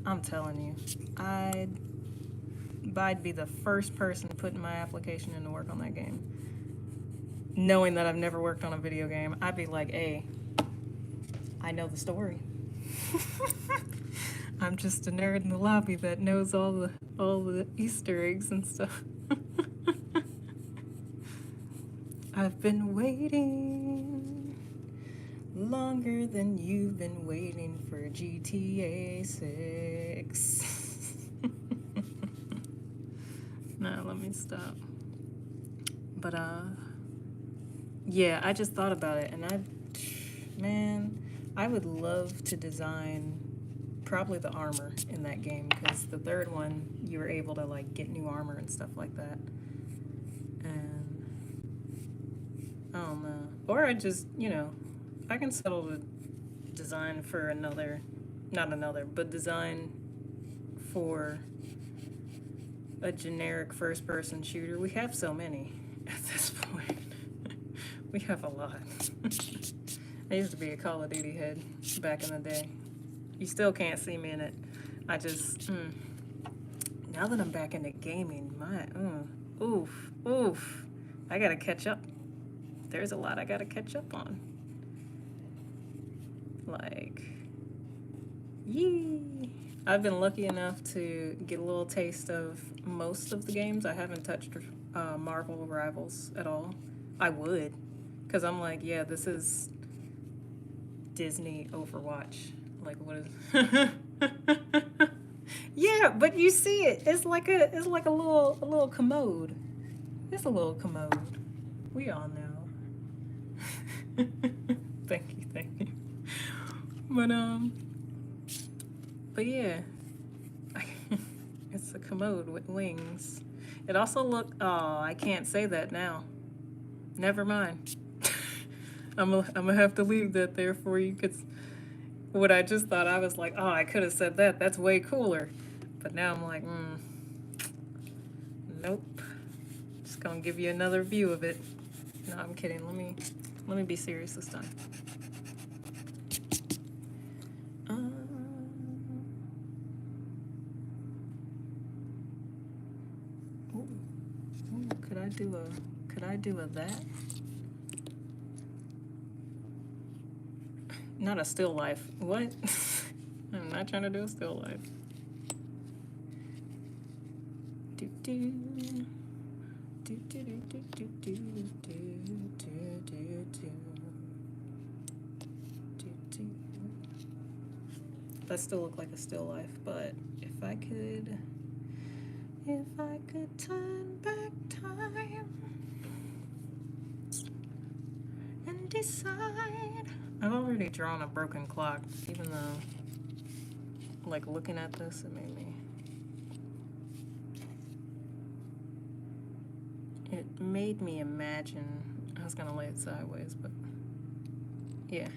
I'm telling you, I'd be the first person putting my application in to work on that game. Knowing that I've never worked on a video game, I'd be like, hey, I know the story. I'm just a nerd in the lobby that knows all the Easter eggs and stuff. I've been waiting longer than you've been waiting for GTA 6. No, let me stop. But yeah, I just thought about it, and man, I would love to design probably the armor in that game, because the third one you were able to like get new armor and stuff like that. And I don't know. Or I just, you know, I can settle to design for another, not another, but design for a generic first-person shooter. We have so many at this point. We have a lot. I used to be a Call of Duty head back in the day. You still can't see me in it. I just, now that I'm back into gaming, oof. I gotta catch up. There's a lot I gotta catch up on. Like, yee. I've been lucky enough to get a little taste of most of the games. I haven't touched Marvel Rivals at all. I would, because I'm like, yeah, this is Disney Overwatch. Like, what is yeah, but you see it. It's like a little commode. It's a little commode. We all know. Thank you. But yeah. It's a commode with wings. It also I can't say that now. Never mind. I'm gonna have to leave that there for you, because what I just thought, I was like, oh, I could have said that. That's way cooler. But now I'm like, nope. Just gonna give you another view of it. No, I'm kidding. Let me be serious this time. Could I do a that? Not a still life. What? I'm not trying to do a still life. That still look like a still life, but if I could turn back time and decide. I've already drawn a broken clock, even though, like, looking at this, it made me imagine. I was gonna lay it sideways, but yeah,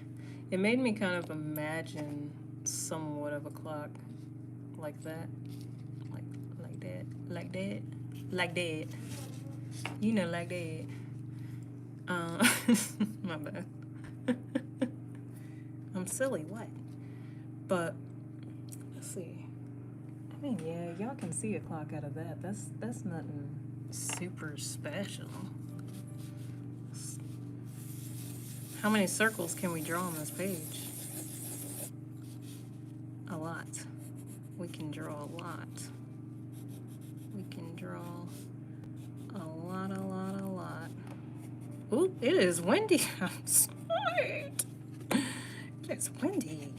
it made me kind of imagine somewhat of a clock like that, like that, you know, like that. My bad. I'm silly, what? But let's see. I mean, yeah, y'all can see a clock out of that. That's nothing super special. How many circles can we draw on this page? A lot. We can draw a lot. We can draw a lot. Ooh, it is windy outside. It's windy.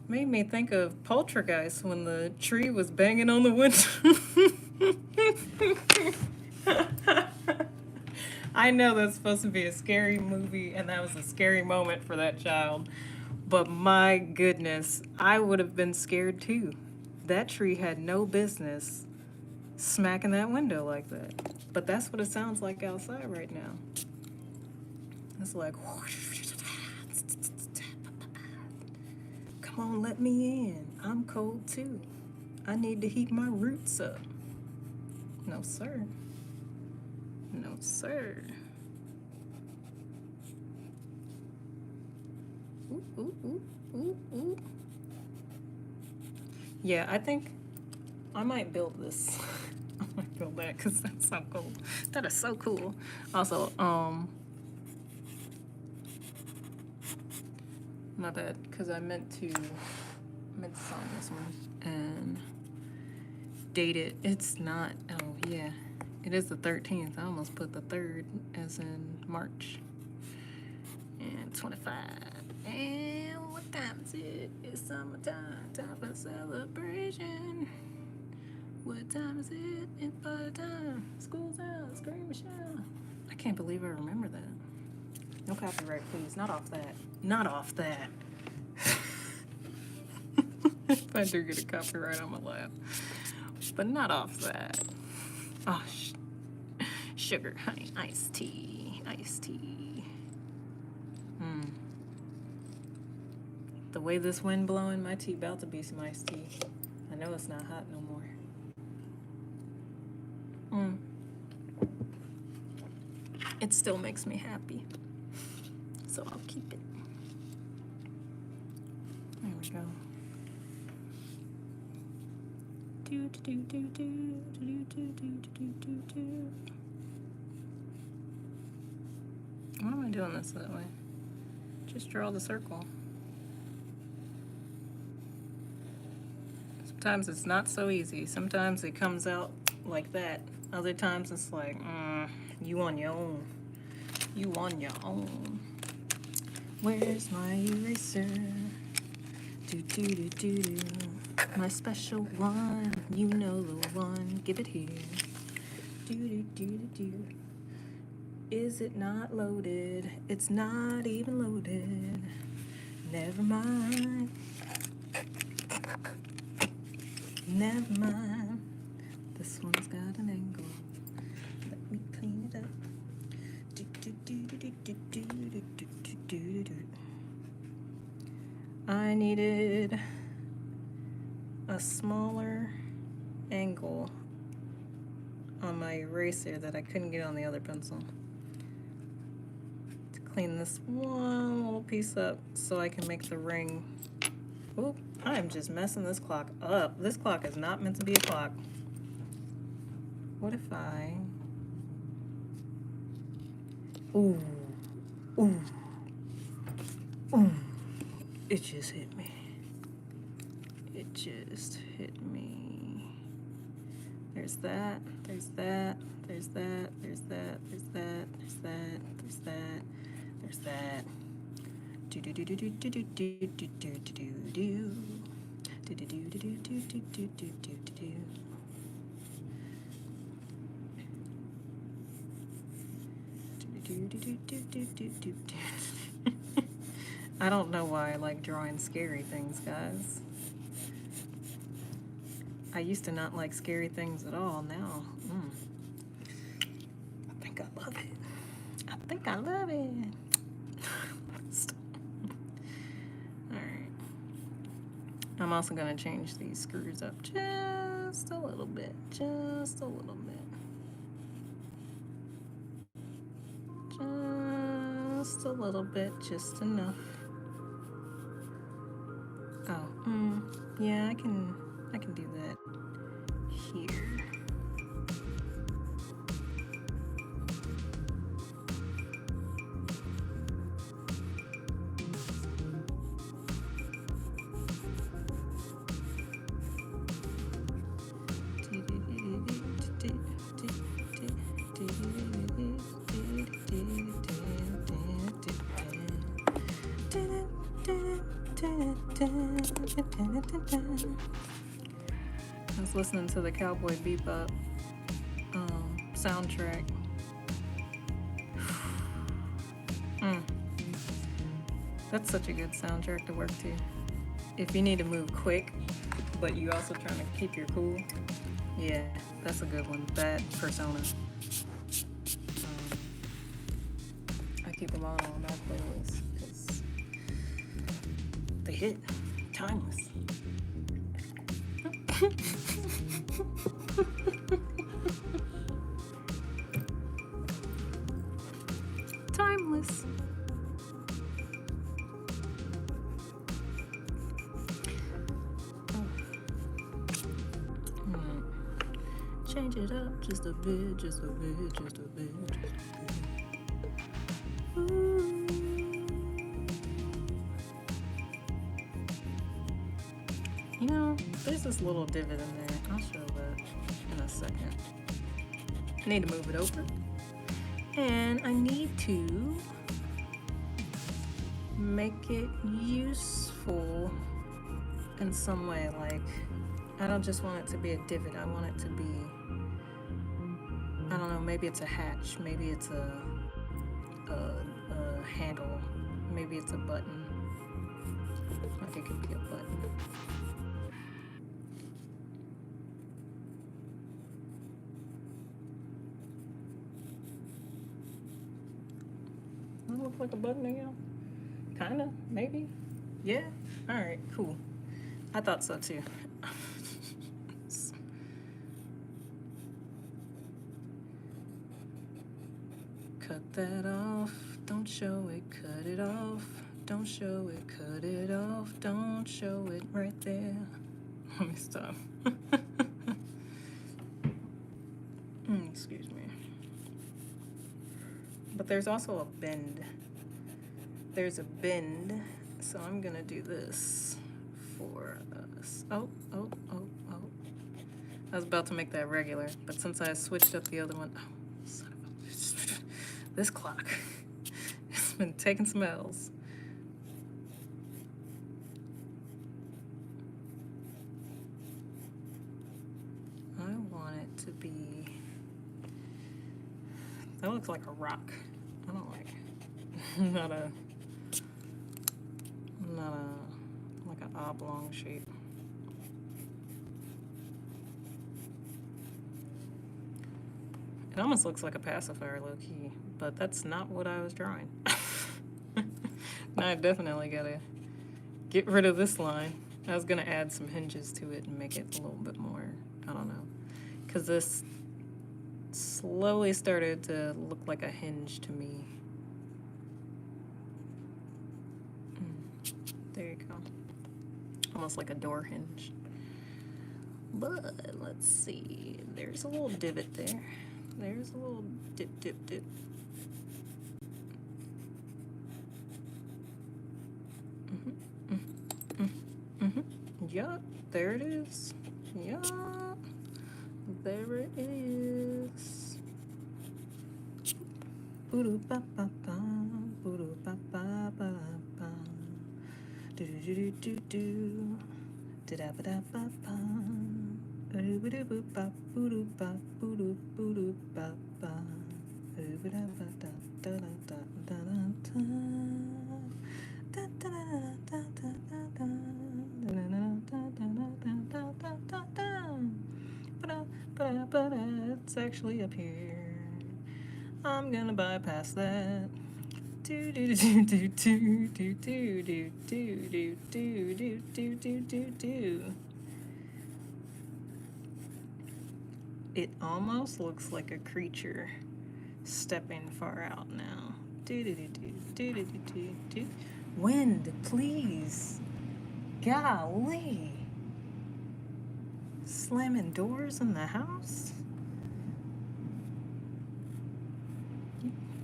Made me think of Poltergeist when the tree was banging on the window. I know that's supposed to be a scary movie, and that was a scary moment for that child. But my goodness, I would have been scared too. That tree had no business smacking that window like that. But that's what it sounds like outside right now. It's like, come on, let me in. I'm cold too. I need to heat my roots up. No, sir. No, sir. Ooh. Yeah, I think I might build this. I might build that, because that's so cool. That is so cool. Also, my bad, because I meant to sign this one and date it. It's not, oh yeah, it is the 13th. I almost put the 3rd as in March. And 25. And what time is it? It's summertime, time for celebration. What time is it? It's party time. School's out, scream and shout. I can't believe I remember that. No copyright, please. Not off that. Not off that. If I do get a copyright, I'm gonna laugh. But not off that. Oh, sugar, honey, iced tea. Iced tea. The way this wind blowing, my tea about to be some iced tea. I know it's not hot no more. It still makes me happy. So I'll keep it. There we go. Do do do do do do do do do do. Why am I doing this that way? Just draw the circle. Sometimes it's not so easy. Sometimes it comes out like that. Other times it's like, you on your own. You on your own. Where's my eraser? Do do do do do. My special one. You know the one. Give it here. Do do do do do. Is it not loaded? It's not even loaded. Never mind. Never mind. This one's got an angle. Let me clean it up. Do, do, do, do, do, do, do, do, do, do, do. I needed a smaller angle on my eraser that I couldn't get on the other pencil. To clean this one little piece up so I can make the ring. Oop, I am just messing this clock up. This clock is not meant to be a clock. What if I... Ooh. Ooh. Ooh. It just hit me. It just hit me. There's that. There's that. There's that. There's that. There's that. There's that. There's that. There's that. Do do do do do do do do do do do do do. Do do do do do do do do do do do. I don't know why I like drawing scary things, guys. I used to not like scary things at all. Now, I think I love it. I think I love it. Alright. I'm also going to change these screws up just a little bit. Just a little bit. Just a little bit, just enough. Oh, yeah, I can do that here. I was listening to the Cowboy Bebop soundtrack. That's such a good soundtrack to work to. If you need to move quick, but you also trying to keep your cool, yeah, that's a good one. That Persona. I keep them all on my playlist because they hit. Timeless. Timeless. Change it up just a bit, just a bit, just a bit, just a bit. Ooh. You know, there's this little divot in there. I'll show that in a second. I need to move it over. And I need to make it useful in some way. Like, I don't just want it to be a divot. I want it to be, I don't know, maybe it's a hatch. Maybe it's a a handle. Maybe it's a button. Like it could be a button. Does it look like a button to you? Kinda, maybe. Yeah? Alright, cool. I thought so too. Cut that off, don't show it, cut it off. Don't show it, cut it off. Don't show it right there. Let me stop. Excuse me. But there's also a bend. There's a bend, so I'm gonna do this for us. Oh. I was about to make that regular, but since I switched up the other one, oh, son of a, this clock, it's been taking some L's. I want it to be, that looks like a rock. I don't like it. Not a like an oblong shape. It almost looks like a pacifier, low-key, but that's not what I was drawing. Now I definitely gotta get rid of this line. I was gonna add some hinges to it and make it a little bit more, I don't know, because this slowly started to look like a hinge to me. There you go. Almost like a door hinge. But let's see, there's a little divot there. There's a little dip. Yup, there it is. Yup, there it is. Boo-doo-ba-ba-ba, boo-doo-ba-ba-ba-ba, do-do-do-do-do, da-da-ba-da-ba-ba. It's actually up here. I'm gonna bypass that. Do do do do do do do do do do do do do do. It almost looks like a creature stepping far out now. Do do do do do do do do. Wind, please. Golly. Slamming doors in the house?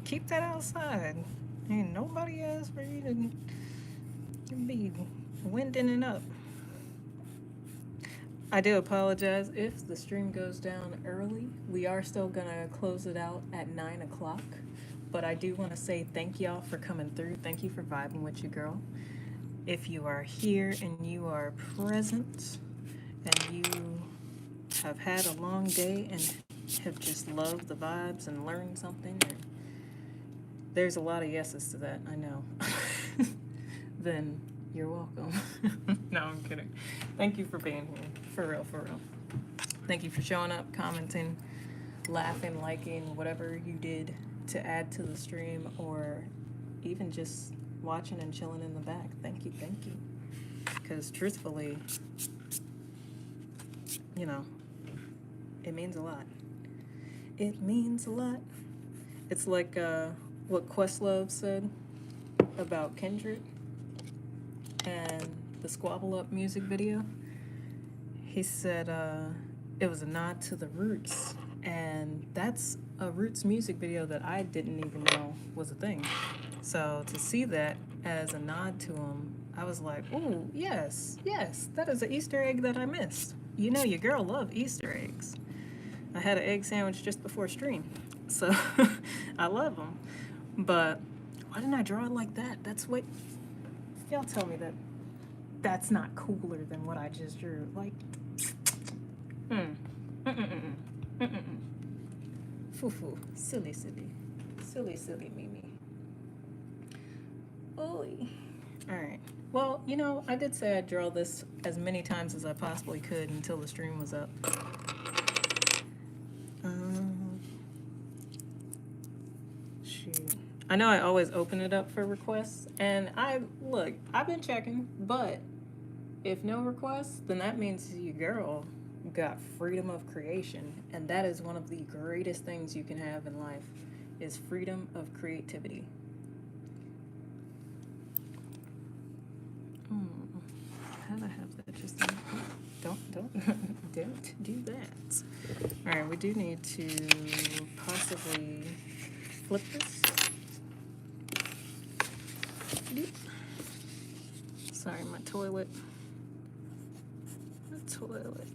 Keep that outside. Ain't nobody asked for you to be winding it up. I do apologize if the stream goes down early. We are still gonna close it out at 9 o'clock. But I do want to say thank y'all for coming through. Thank you for vibing with you, girl. If you are here and you are present and you have had a long day and have just loved the vibes and learned something, or there's a lot of yeses to that, I know, then you're welcome. No, I'm kidding. Thank you for being here. For real, for real. Thank you for showing up, commenting, laughing, liking, whatever you did to add to the stream, or even just watching and chilling in the back. Thank you. Because truthfully, you know, it means a lot. It means a lot. It's like what Questlove said about Kendrick and the Squabble Up music video. He said it was a nod to the Roots, and that's a Roots music video that I didn't even know was a thing. So to see that as a nod to him, I was like, ooh, yes, that is an Easter egg that I missed. You know, your girl loved Easter eggs. I had an egg sandwich just before stream, so I love them. But why didn't I draw it like that? That's what, y'all tell me that that's not cooler than what I just drew. Like, Foo-foo, silly Mimi. Oy. All right. Well, you know, I did say I'd draw this as many times as I possibly could until the stream was up. Shoot. I know I always open it up for requests, and I've been checking, but if no requests, then that means your girl got freedom of creation, and that is one of the greatest things you can have in life, is freedom of creativity. How to have that just don't do that. All right, we do need to possibly flip this. Sorry, my toilet. The toilet.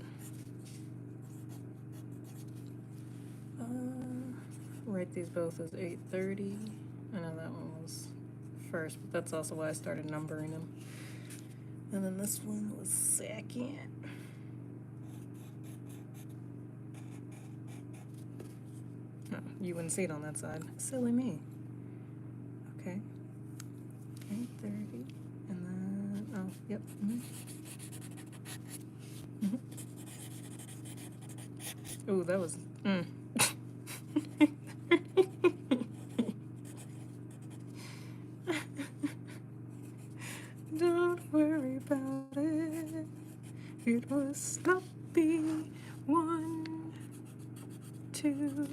Write these both as 8:30. I know that one was first, but that's also why I started numbering them. And then this one was second. No, you wouldn't see it on that side. Silly me. Okay. 8:30. And then, oh, yep. Ooh, that was, Don't worry about it. It was sloppy. 1, 2.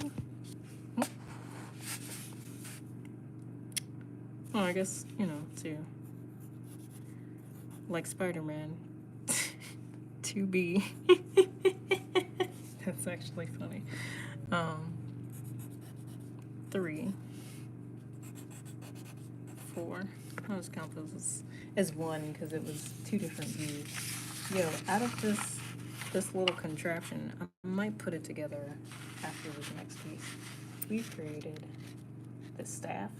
Oh, I guess, you know, 2. Like Spider-Man. 2B. That's actually funny. 3, 4. I'll just count those as 1 because it was 2 different views. Yo, out of this little contraption, I might put it together after this next piece. We created this staff.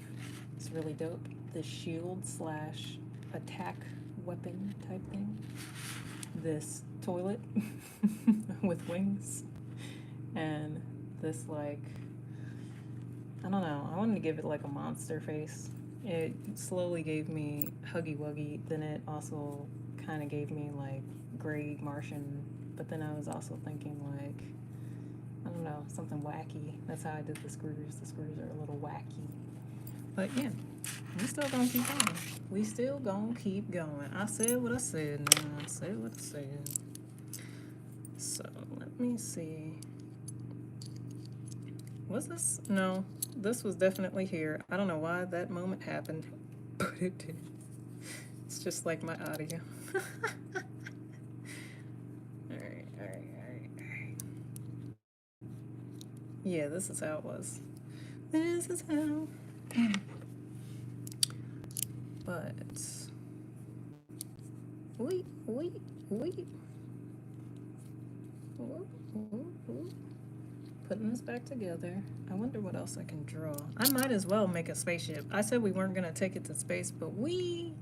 It's really dope. This shield / attack weapon type thing. This toilet with wings. And this, like, I don't know, I wanted to give it like a monster face. It slowly gave me Huggy Wuggy, then it also kind of gave me like gray Martian, but then I was also thinking like, I don't know, something wacky. That's how I did the screws. The screws are a little wacky. But yeah, we still gonna keep going. We still gonna keep going. I said what I said, man. I said what I said. So, let me see. Was this? No, this was definitely here. I don't know why that moment happened, but it did. It's just like my audio. Alright. Yeah, this is how it was. This is how. But wait. Putting this back together. I wonder what else I can draw. I might as well make a spaceship. I said we weren't gonna take it to space, but we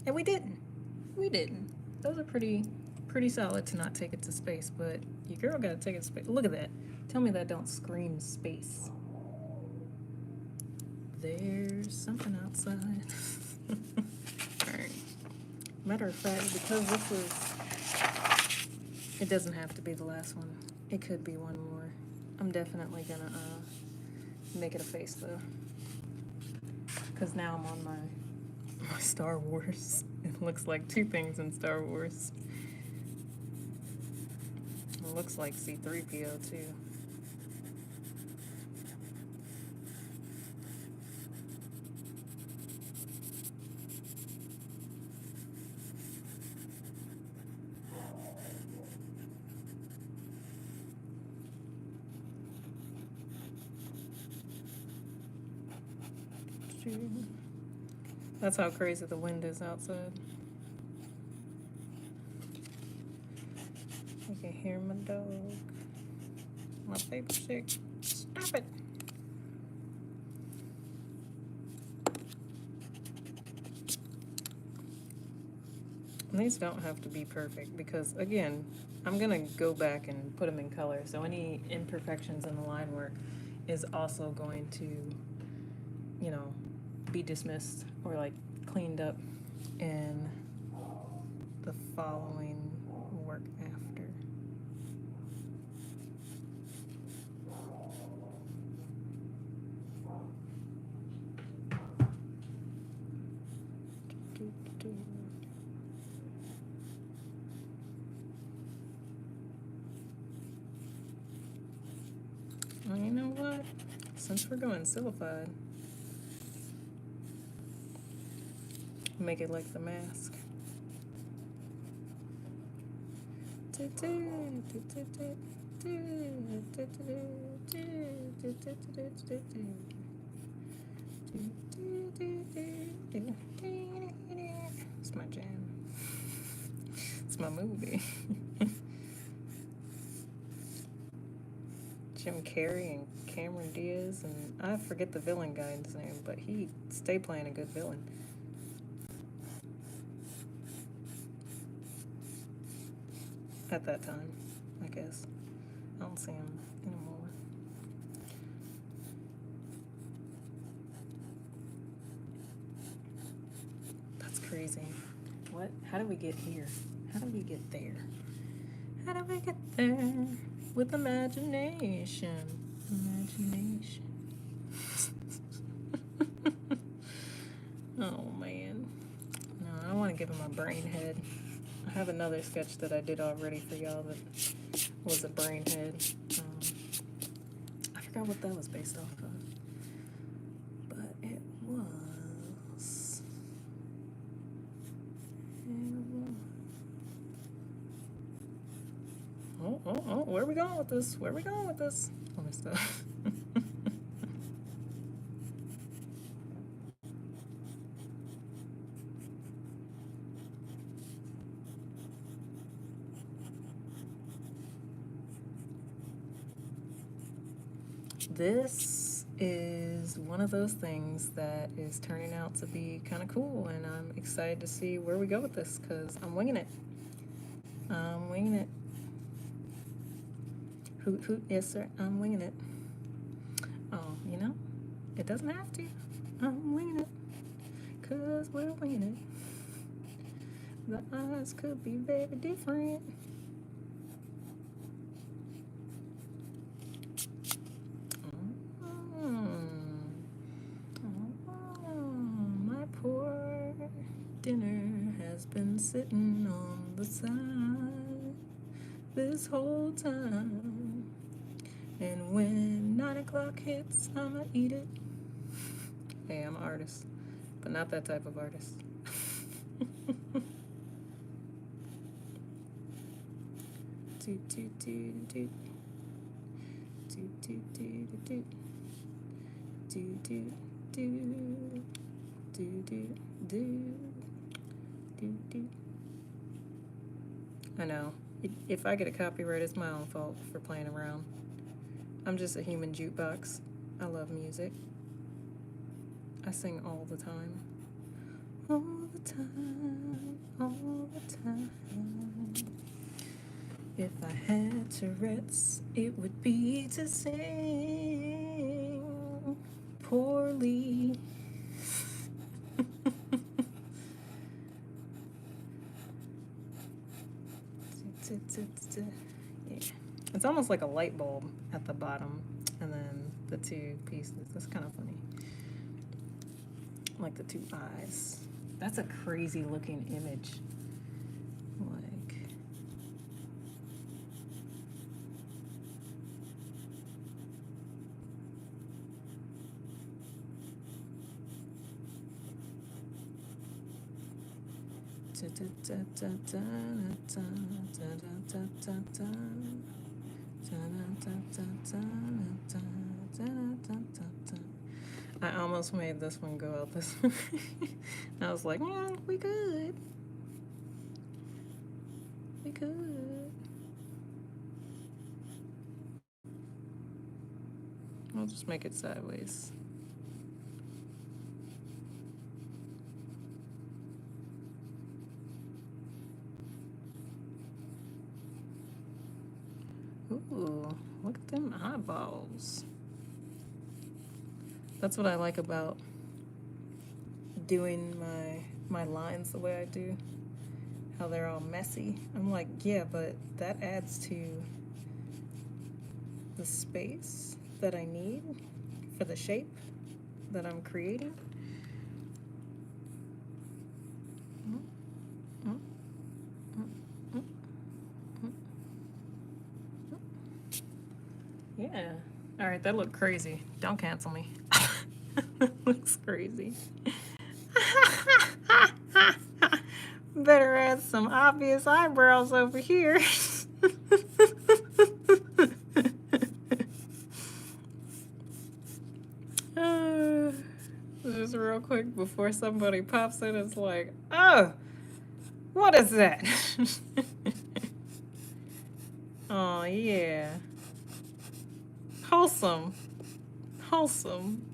didn't. We didn't. Those are pretty solid to not take it to space, but your girl gotta take it to space. Look at that. Tell me that don't scream space. There's something outside. Alright. Matter of fact, because this is, it doesn't have to be the last one. It could be one more. I'm definitely gonna make it a face though, because now I'm on my Star Wars. It looks like 2 things in Star Wars. It looks like C-3PO too. That's how crazy the wind is outside. I can hear my dog. My paper sick. Stop it. And these don't have to be perfect because, again, I'm gonna go back and put them in color. So any imperfections in the line work is also going to, you know, be dismissed or like cleaned up in the following work after. Well, you know what? Since we're going sillified, make it like the mask. It's my jam. It's my movie. Jim Carrey and Cameron Diaz, and I forget the villain guy's name, but he stayed playing a good villain. At that time, I guess. I don't see him anymore. That's crazy. What? How do we get here? How do we get there? How do we get there? With imagination. Imagination. Oh, man. No, I want to give him a brain head. I have another sketch that I did already for y'all that was a brain head. I forgot what that was based off of. But it was... Oh, where are we going with this? Where are we going with this? Let me stop. This is one of those things that is turning out to be kind of cool, and I'm excited to see where we go with this, because I'm winging it. I'm winging it. Hoot, hoot, yes sir, I'm winging it. Oh, you know, it doesn't have to. I'm winging it, because we're winging it. The odds could be very different. My poor dinner has been sitting on the side this whole time, and when 9 o'clock hits, I'ma eat it. Hey, I'm an artist, but not that type of artist. Toot, toot, toot, toot. Toot, toot, toot, toot. Toot, toot, toot. Toot, toot, toot. Toot, toot. I know. If I get a copyright, it's my own fault for playing around. I'm just a human jukebox. I love music. I sing all the time. All the time. All the time. If I had Tourette's, it would be to sing poorly. Yeah. It's almost like a light bulb at the bottom, and then the two pieces. That's kind of funny. Like the two eyes. That's a crazy looking image. Like, I almost made this one go out this way. I was like, we could. We could. I'll just make it sideways. Ooh, look at them eyeballs. That's what I like about doing my lines the way I do, how they're all messy. I'm like, yeah, but that adds to the space that I need for the shape that I'm creating. Yeah. All right, that looked crazy. Don't cancel me. Looks crazy. Better add some obvious eyebrows over here. Just real quick before somebody pops in, it's like, oh, what is that? Oh, yeah. Wholesome. Wholesome.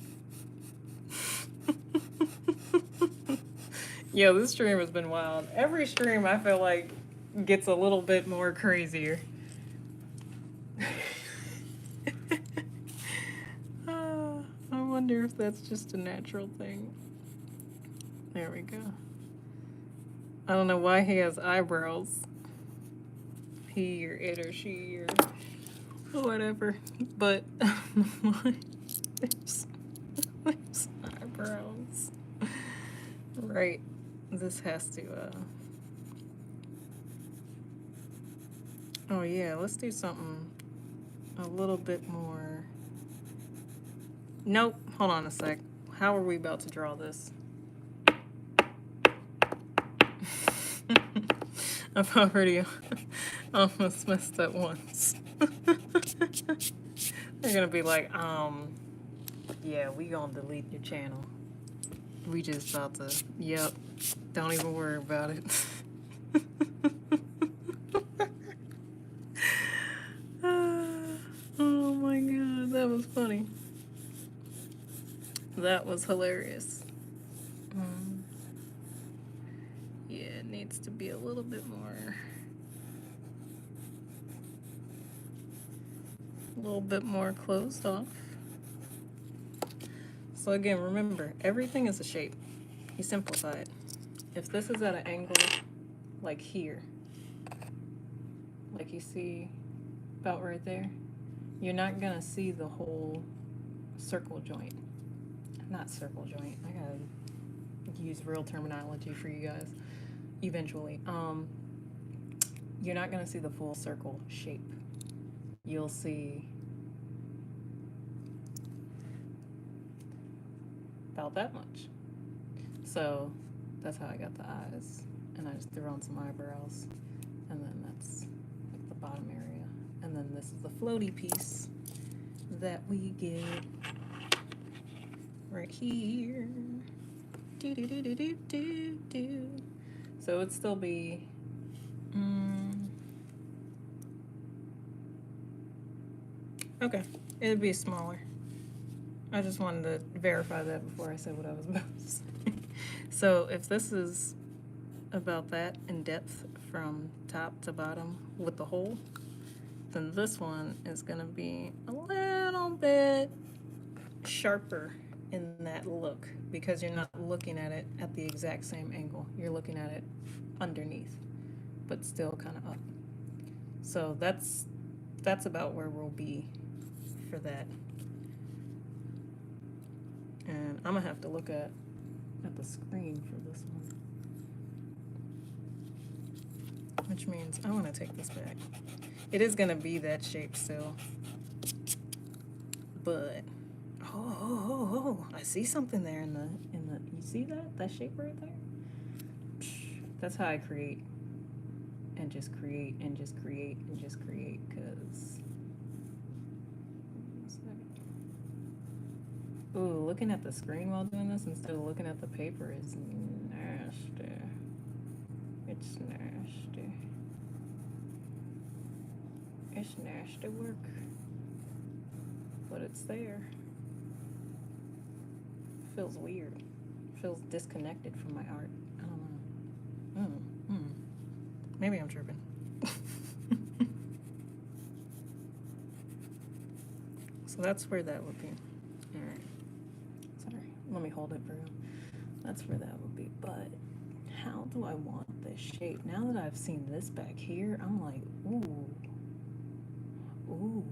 Yo, this stream has been wild. Every stream I feel like gets a little bit more crazier. I wonder if that's just a natural thing. There we go. I don't know why he has eyebrows. He or it or she or whatever. But there's eyebrows. Right. This has to, oh yeah, let's do something a little bit more. Nope, hold on a sec. How are we about to draw this? I've already almost messed up once. They're gonna be like, yeah, we gonna delete your channel. We just about to, yep, don't even worry about it. Oh my god, that was funny. That was hilarious. Yeah, it needs to be a little bit more closed off. So again, remember, everything is a shape. You simplify it. If this is at an angle like here, like you see about right there, you're not gonna see the whole circle joint. Not circle joint, I gotta use real terminology for you guys eventually. You're not gonna see the full circle shape. You'll see about that much. So that's how I got the eyes, and I just threw on some eyebrows, and then that's like the bottom area, and then this is the floaty piece that we get right here. Do do do do do do do. So it'd still be okay, it'd be smaller. I just wanted to verify that before I said what I was about to say. So if this is about that in depth from top to bottom with the hole, then this one is gonna be a little bit sharper in that look because you're not looking at it at the exact same angle. You're looking at it underneath, but still kind of up. So that's about where we'll be for that. And I'm gonna have to look at the screen for this one, which means I want to take this back. It is gonna be that shape still, but oh, I see something there in the you see that shape right there? That's how I create and just create and just create and just create, because ooh, looking at the screen while doing this instead of looking at the paper is nasty. It's nasty. It's nasty work. But it's there. Feels weird. Feels disconnected from my art. I don't know. Maybe I'm tripping. So that's where that would be. Alright. Sorry. Let me hold it for you. That's where that would be. But how do I want this shape? Now that I've seen this back here, I'm like, ooh, ooh,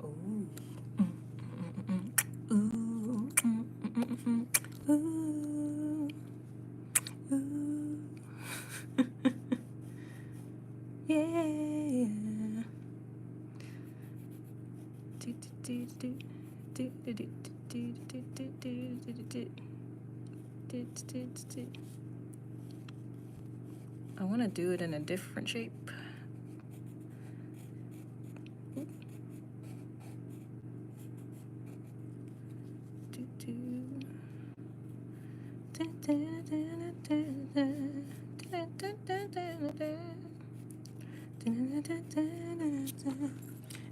ooh, ooh, ooh, ooh. Yeah. I want to do it in a different shape.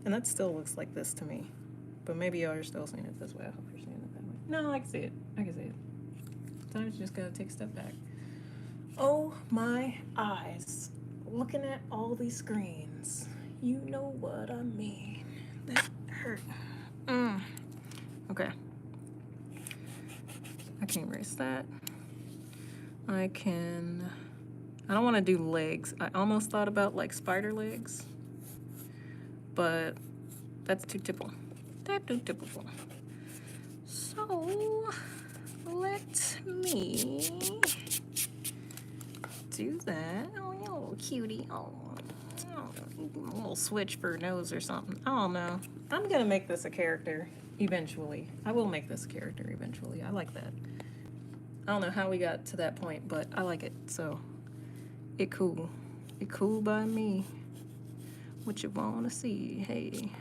And that still looks like this to me. But maybe y'all are still seeing it this way. I hope you're seeing it that way. No, I can see it. I can see it. Sometimes you just gotta take a step back. Oh my eyes. Looking at all these screens. You know what I mean. That hurt. Okay. I can erase that. I don't want to do legs. I almost thought about like spider legs. But that's too typical. That's too typical. So let me do that. Oh, you little cutie. Oh, a little switch for a nose or something. I don't know. I'm gonna make this a character eventually. I will make this a character eventually. I like that. I don't know how we got to that point, but I like it. So it cool. It cool by me. What you wanna see? Hey.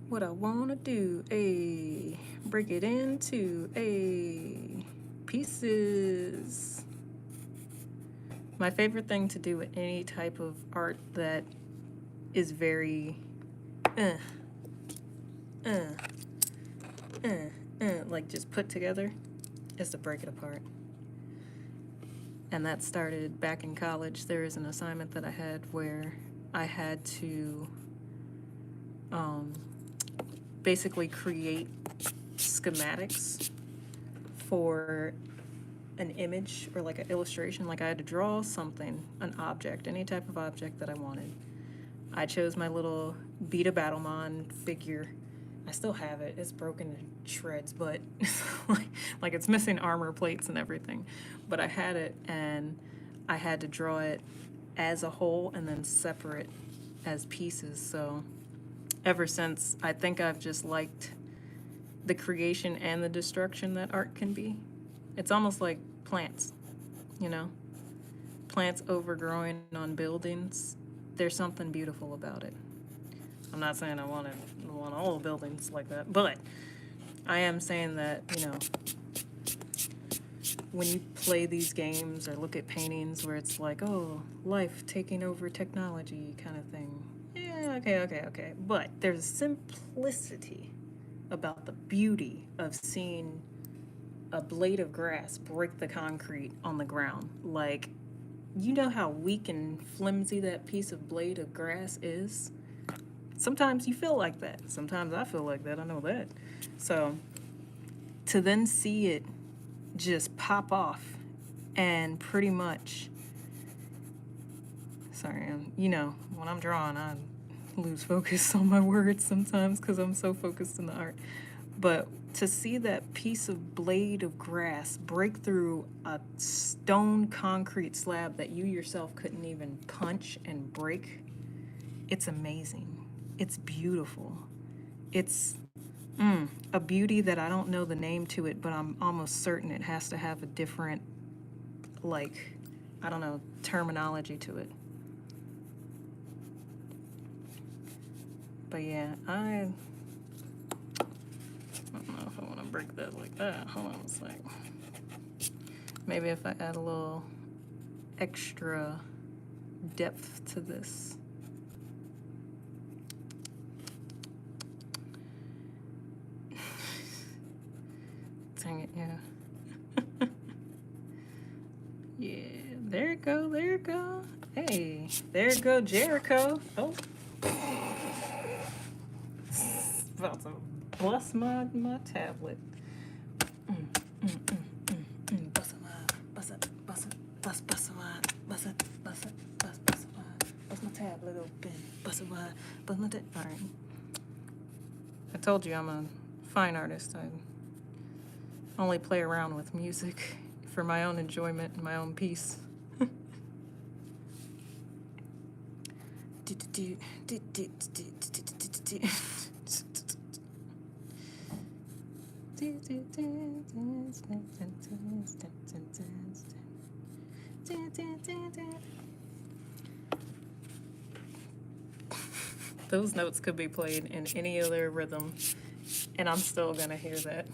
What I wanna do, break it into pieces. My favorite thing to do with any type of art that is very like just put together is to break it apart. And that started back in college. There was an assignment that I had where I had to basically create schematics for an image or like an illustration. Like I had to draw something, an object, any type of object that I wanted. I chose my little Beta Battlemon figure. I still have it. It's broken to shreds, but like it's missing armor plates and everything. But I had it, and I had to draw it as a whole and then separate as pieces. So ever since, I think I've just liked the creation and the destruction that art can be. It's almost like plants, you know? Plants overgrowing on buildings. There's something beautiful about it. I'm not saying I want all buildings like that, but I am saying that, you know, when you play these games or look at paintings where it's like, oh, life taking over technology kind of thing. Yeah, okay. But there's a simplicity about the beauty of seeing a blade of grass break the concrete on the ground. Like, you know how weak and flimsy that piece of blade of grass is? Sometimes you feel like that. Sometimes I feel like that. I know that. So to then see it just pop off and pretty much, sorry, you know, when I'm drawing, I lose focus on my words sometimes because I'm so focused in the art. But to see that piece of blade of grass break through a stone concrete slab that you yourself couldn't even punch and break, it's amazing. It's beautiful. It's a beauty that I don't know the name to it, but I'm almost certain it has to have a different, like, I don't know, terminology to it. But yeah, I don't know if I want to break that like that. Hold on a sec. Maybe if I add a little extra depth to this. Dang it, yeah. Yeah, there it go, there it go. Hey, there it go, Jericho. Oh. It's about to Bless my tablet. Bust my tablet open. Bust my tablet. All right. I told you I'm a fine artist. I only play around with music for my own enjoyment and my own peace. Those notes could be played in any other rhythm, and I'm still gonna hear that.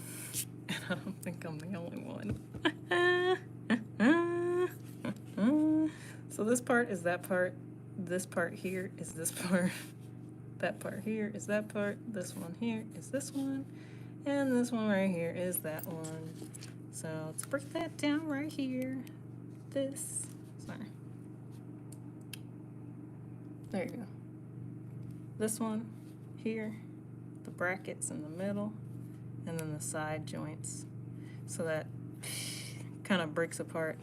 And I don't think I'm the only one. So this part is that part. This part here is this part. That part here is that part. This one here is this one. And this one right here is that one. So let's break that down right here. Sorry. There you go. This one here, the brackets in the middle, and then the side joints. So that kind of breaks apart.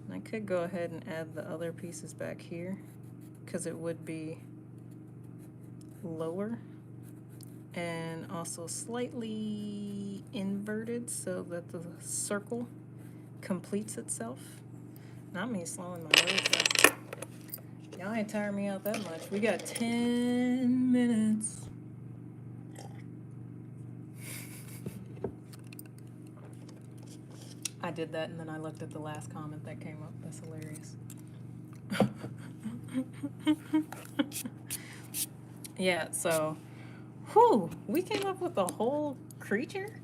And I could go ahead and add the other pieces back here, because it would be lower and also slightly inverted so that the circle completes itself. Not me slowing my words up. Y'all ain't tiring me out that much. We got 10 minutes. I did that and then I looked at the last comment that came up. That's hilarious. Yeah, so, we came up with a whole creature?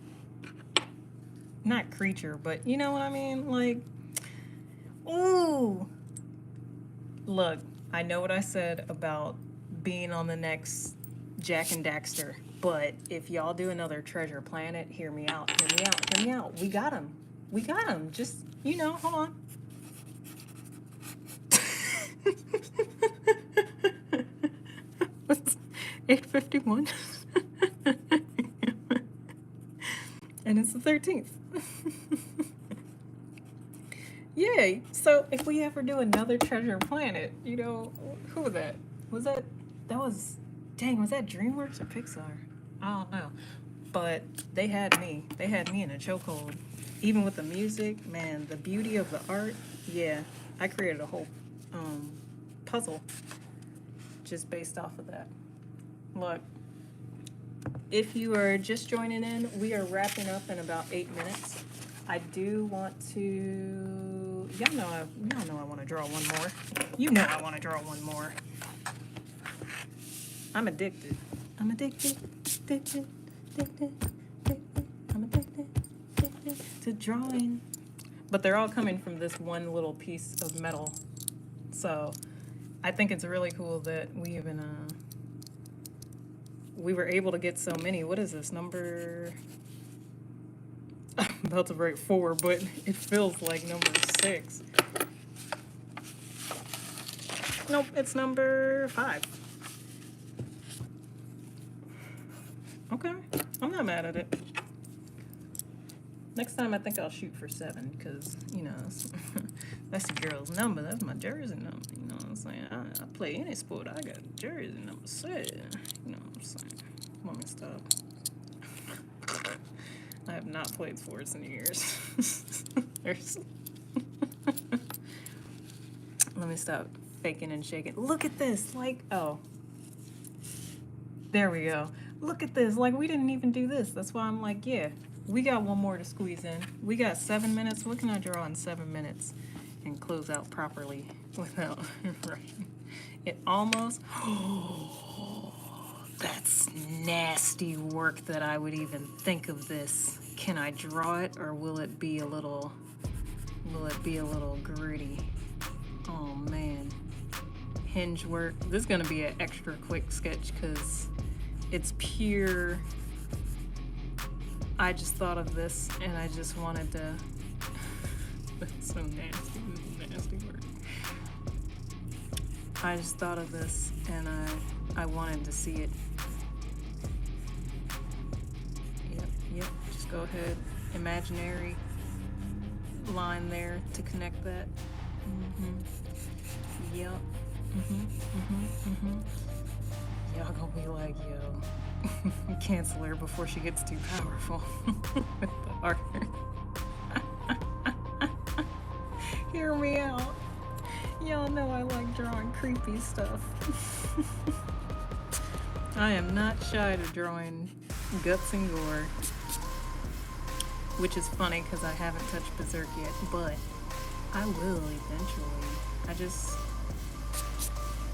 Not creature, but you know what I mean? Like, ooh. Look, I know what I said about being on the next Jack and Daxter, but if y'all do another Treasure Planet, hear me out. We got him. Just, hold on. It's 8:51. And it's the 13th. Yay! So if we ever do another Treasure Planet, who was that? Was that DreamWorks or Pixar? I don't know. But they had me in a chokehold. Even with the music, man, the beauty of the art, yeah. I created a whole puzzle just based off of that. Look, if you are just joining in, we are wrapping up in about 8 minutes. I do want to, y'all know I want to draw one more. I want to draw one more. I'm addicted. I'm addicted to drawing. But they're all coming from this one little piece of metal. So I think it's really cool that we were able to get so many. What is this, number? I'm about to break 4, but it feels like number 6. Nope, it's number 5. Okay, I'm not mad at it. Next time I think I'll shoot for 7, because, that's the girl's number. That's my jersey number, you know what I'm saying? I play any sport, I got jersey number 7, you know what I'm saying? Let me stop. I have not played sports in years. Let me stop faking and shaking. Look at this, there we go. Look at this, we didn't even do this. That's why I'm like, yeah, we got one more to squeeze in. We got 7 minutes. What can I draw in 7 minutes and close out properly without, right? It almost, that's nasty work that I would even think of this. Can I draw it, or will it be a little gritty? Oh man. Hinge work. This is gonna be an extra quick sketch because it's pure. I just thought of this and I just wanted to. That's so nasty. This is nasty work. I just thought of this and I wanted to see it. go ahead, imaginary line there to connect that. Yep. Y'all gonna be like, yo, cancel her before she gets too powerful with the art. Hear me out. Y'all know I like drawing creepy stuff. I am not shy to drawing guts and gore, which is funny because I haven't touched Berserk yet, but I will eventually.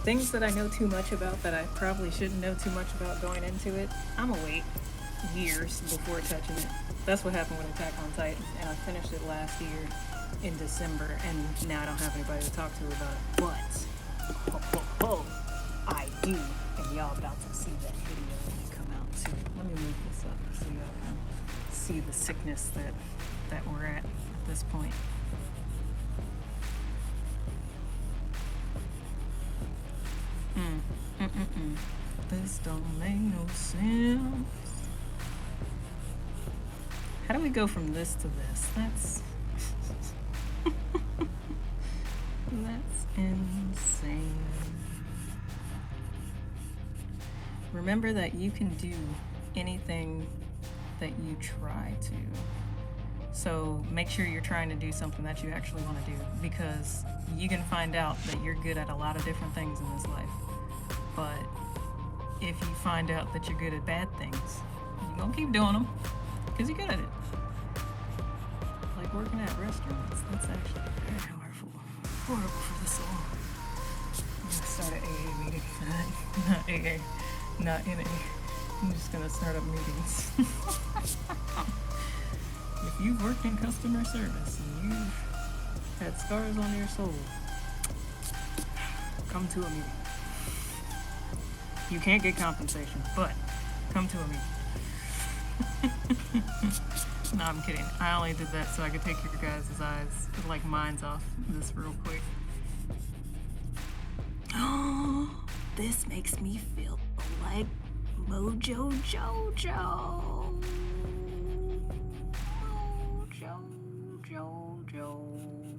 Things that I know too much about that I probably shouldn't know too much about going into it, I'm gonna wait years before touching it. That's what happened with Attack on Titan, and I finished it last year in December, and now I don't have anybody to talk to about it. But, I do, and y'all about to see that video when it come out too. Let me move this up so y'all can see the sickness that we're at this point. This don't make no sense. How do we go from this to this? That's insane. Remember that you can do anything that you try to. So make sure you're trying to do something that you actually want to do, because you can find out that you're good at a lot of different things in this life. But if you find out that you're good at bad things, you're gonna keep doing them because you're good at it. Like working at restaurants, that's actually very horrible for the soul. I'm gonna start an AA meeting. Not AA, not NA. I'm just gonna start up meetings. If you've worked in customer service and you've had scars on your soul, come to a meeting. You can't get compensation, but come to a meeting. No, I'm kidding. I only did that so I could take your guys' eyes, like mine's off this real quick. Oh, this makes me feel like Mojo Jojo.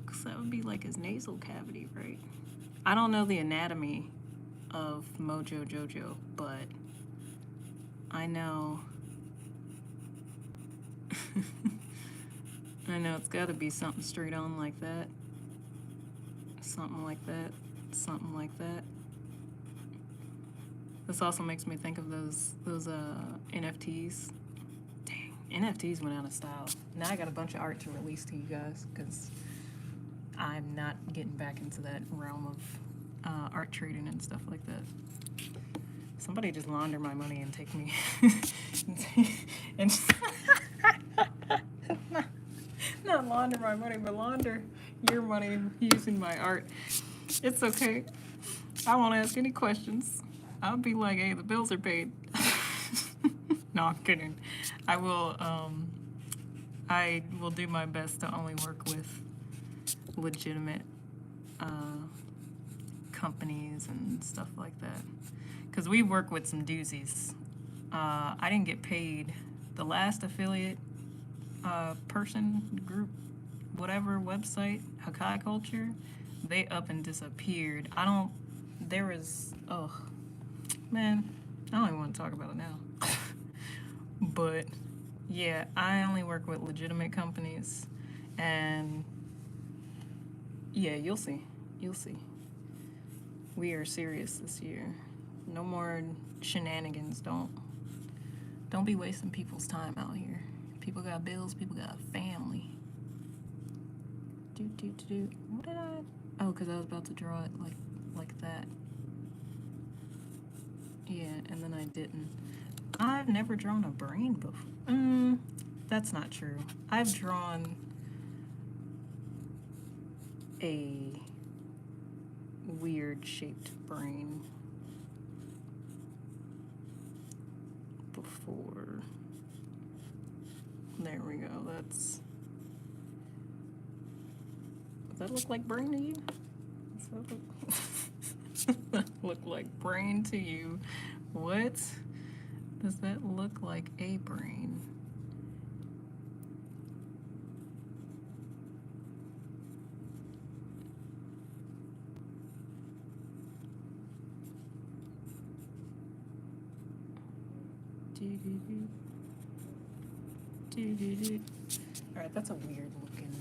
Because that would be like his nasal cavity, right? I don't know the anatomy of Mojo Jojo, but I know I know it's got to be something straight on like that. Something like that. Something like that. This also makes me think of those NFTs. Dang, NFTs went out of style. Now I got a bunch of art to release to you guys because I'm not getting back into that realm of art trading and stuff like that. Somebody just launder my money and take me and not launder my money, but launder your money using my art. It's okay. I won't ask any questions. I'll be like, hey, the bills are paid. No, I'm kidding. I will do my best to only work with legitimate companies and stuff like that. Because we work with some doozies. I didn't get paid. The last affiliate person, group, whatever website, Hakai Culture, they up and disappeared. Man, I don't even want to talk about it now. But yeah, I only work with legitimate companies, and yeah, you'll see. We are serious this year. No more shenanigans. Don't be wasting people's time out here. People got bills, people got family. What did I? Oh, because I was about to draw it like that. Yeah, and then I didn't. I've never drawn a brain before. That's not true. I've drawn a weird shaped brain before. There we go. Does that look like brain to you? Does that look like brain to you? What does that look like a brain? Alright, that's a weird looking,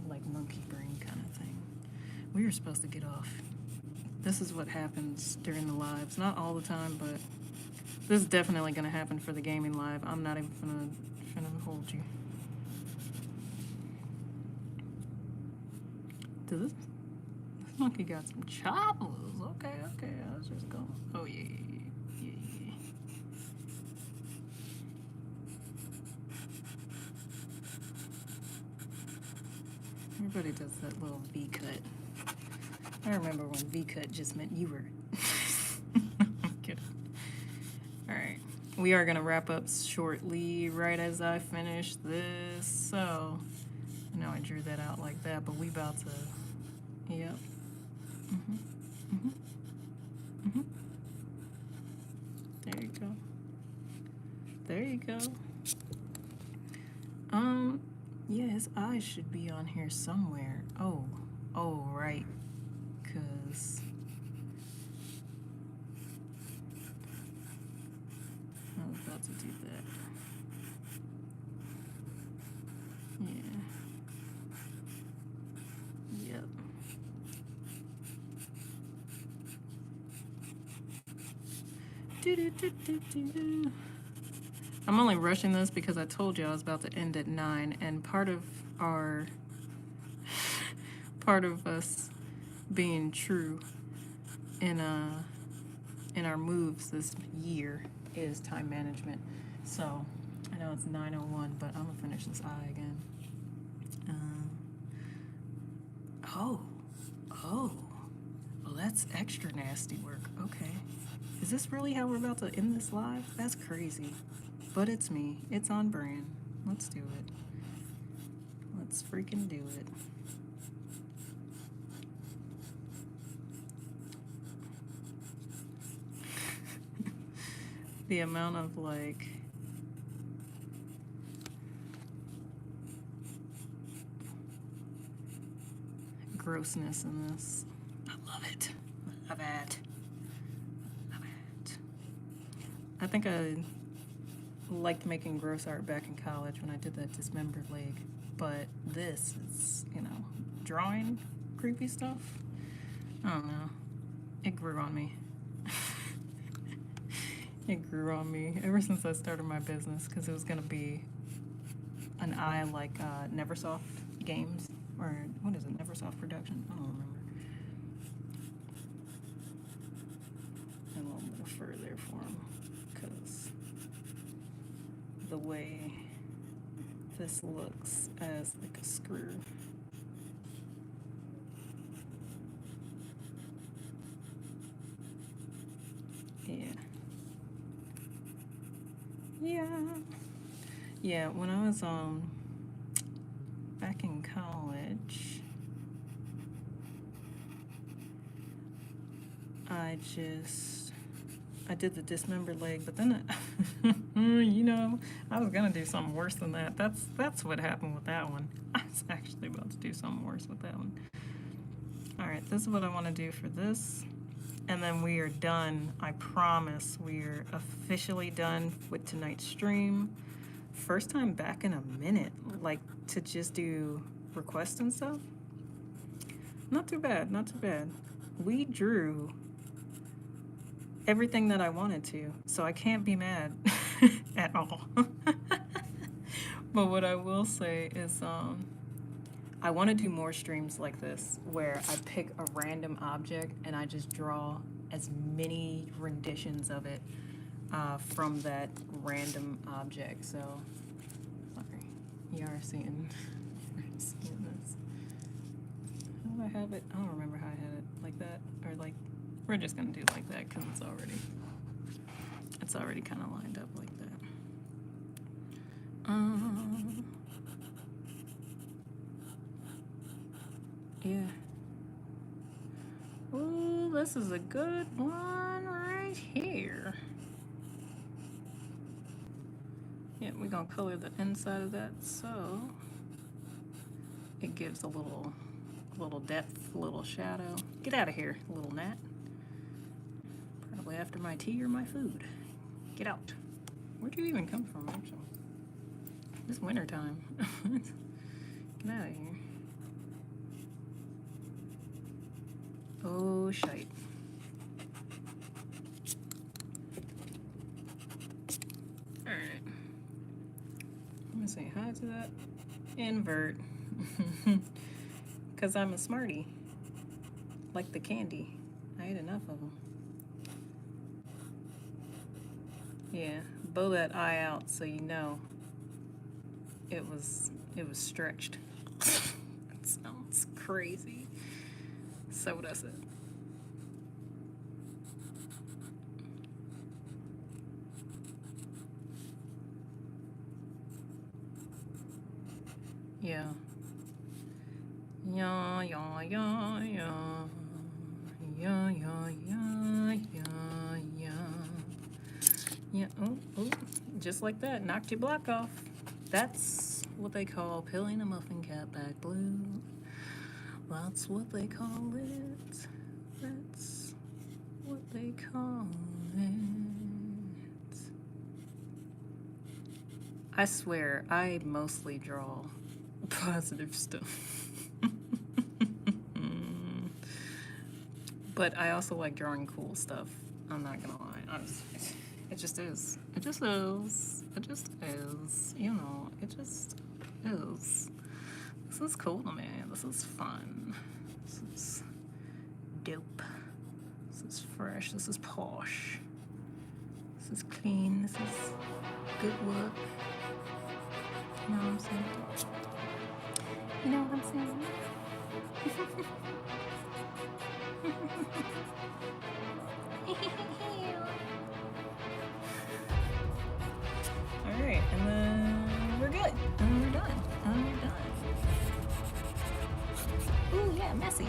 like, monkey brain kind of thing. We were supposed to get off. This is what happens during the lives. Not all the time, but this is definitely going to happen for the gaming live. I'm not even going to hold you. This monkey got some choppers. Okay, I was just going. Oh, yeah. Everybody does that little V-cut. I remember when V-cut just meant you were. I'm kidding. Alright. We are going to wrap up shortly right as I finish this. So, I know I drew that out like that, but we about to... Yep. There you go. There you go. Yeah, his eyes should be on here somewhere. Oh, right. Because I was about to do that. Yeah. Yep. I'm only rushing this because I told you I was about to end at 9, and part of us being true in our moves this year is time management. So I know it's 9:01, but I'm gonna finish this eye again. Well, that's extra nasty work. Okay. Is this really how we're about to end this live? That's crazy. But it's me. It's on brand. Let's do it. Let's freaking do it. The amount of, like... grossness in this. I love it. Love it. I think I liked making gross art back in college when I did that dismembered leg, but this is, drawing creepy stuff. I don't know. It grew on me. It grew on me ever since I started my business, because it was going to be an eye like Neversoft Games, or what is it, Neversoft Production? I don't remember. And a little bit of fur there for him, because the way this looks as like a screw. Yeah, when I was back in college, I did the dismembered leg, but then I was gonna do something worse than that. That's what happened with that one. I was actually about to do something worse with that one. Alright, this is what I want to do for this. And then we are done. I promise we are officially done with tonight's stream. First time back in a minute, like, to just do requests and stuff. Not too bad, not too bad. We drew everything that I wanted to, so I can't be mad at all. But what I will say is I want to do more streams like this where I pick a random object and I just draw as many renditions of it from that random object. So, sorry, you are seeing this. How do I have it? I don't remember how I had it. Like that? Or like, we're just going to do it like that because it's already kind of lined up like that. Yeah. Ooh, this is a good one right here. Yeah, we're gonna color the inside of that so it gives a little depth, a little shadow. Get out of here, little gnat. Probably after my tea or my food. Get out. Where'd you even come from, actually? It's winter time. Get out of here. Oh, shite. Alright. I'm gonna say hi to that invert. Because I'm a smarty. Like the candy. I ate enough of them. Yeah, bow that eye out so you know it was stretched. That sounds crazy. So does it. Yeah. Yeah, yeah, yeah, yeah. Yeah, yeah, yeah, yeah, yeah. Yeah, oh, oh, just like that, knocked your block off. That's what they call peeling a muffin cap back blue. That's what they call it. That's what they call it. I swear, I mostly draw positive stuff. But I also like drawing cool stuff. I'm not gonna lie. It just is. It just is. It just is. You know, it just is. This is cool to me. This is fun. This is dope. This is fresh. This is posh. This is clean. This is good work. You know what I'm saying? You know what I'm saying? Alright, and then we're good. And we're done. And we're done. Ooh, yeah, messy.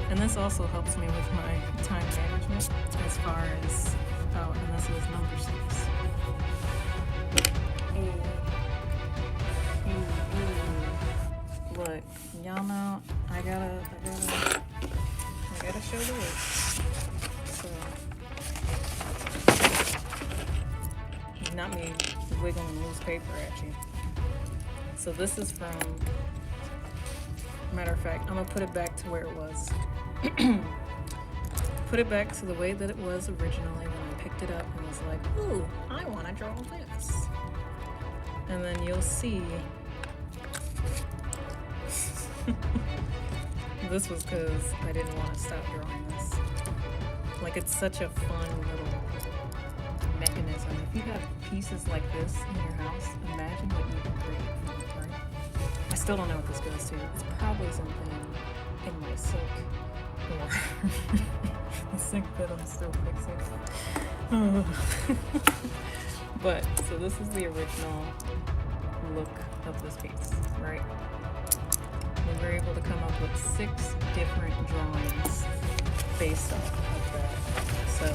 And this also helps me with my time management as far as, oh, and this is number 6. Look, y'all know I gotta show the work. So, not me wiggling loose paper at you. So this is from, matter of fact, I'm gonna put it back to where it was. Put it back to the way that it was originally when I picked it up and was like, ooh, I wanna draw this. And then you'll see. This was because I didn't want to stop drawing this. Like, it's such a fun little mechanism. If you have pieces like this in your house, imagine what you can create from it, right? I still don't know what this goes to. It's probably something in my sink or the sink that I'm still fixing. But, so this is the original look of this piece, right? We were able to come up with 6 different drawings based off of that. So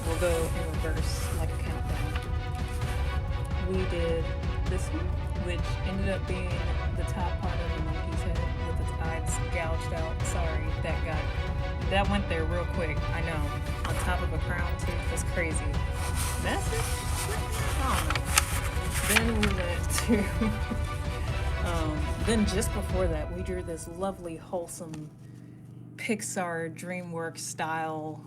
we'll go in reverse, like a countdown. We did this one, which ended up being the top part of the monkey's head with its eyes gouged out. Sorry, that went there real quick. I know. On top of a crown tooth. That's crazy. That's it? I don't know. Then we went to then just before that, we drew this lovely, wholesome Pixar DreamWorks style,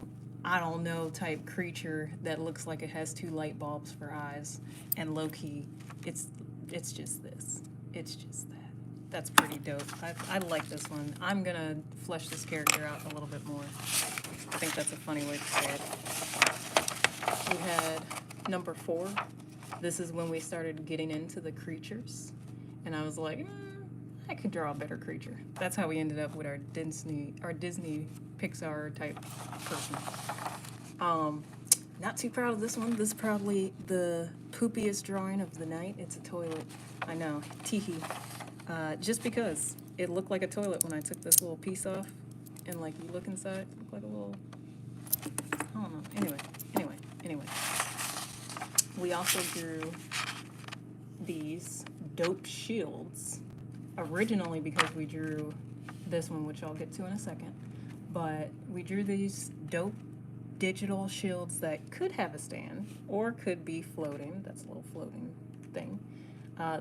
I don't know, type creature that looks like it has 2 light bulbs for eyes. And low-key, it's just this. It's just that. That's pretty dope. I like this one. I'm gonna flesh this character out a little bit more. I think that's a funny way to say it. We had number 4. This is when we started getting into the creatures. And I was like, I could draw a better creature. That's how we ended up with our Disney Pixar type person. Not too proud of this one. This is probably the poopiest drawing of the night. It's a toilet. I know, teehee. Just because it looked like a toilet when I took this little piece off, and like you look inside, it looked like a little, I don't know. Anyway. We also drew these dope shields. Originally because we drew this one, which I'll get to in a second. But we drew these dope digital shields that could have a stand or could be floating. That's a little floating thing.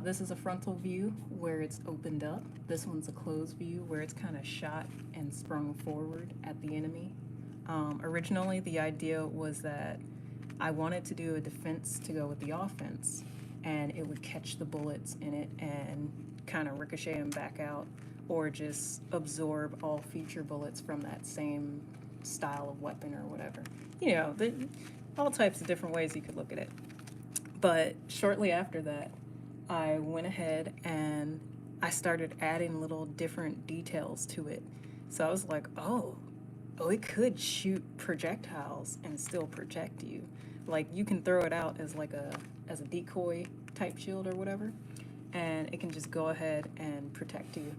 This is a frontal view where it's opened up. This one's a closed view where it's kind of shot and sprung forward at the enemy. Originally, the idea was that I wanted to do a defense to go with the offense, and it would catch the bullets in it and kind of ricochet them back out, or just absorb all future bullets from that same style of weapon or whatever. You know, all types of different ways you could look at it. But shortly after that, I went ahead and I started adding little different details to it. So I was like, oh, it could shoot projectiles and still protect you. Like, you can throw it out as like as a decoy type shield or whatever, and it can just go ahead and protect you,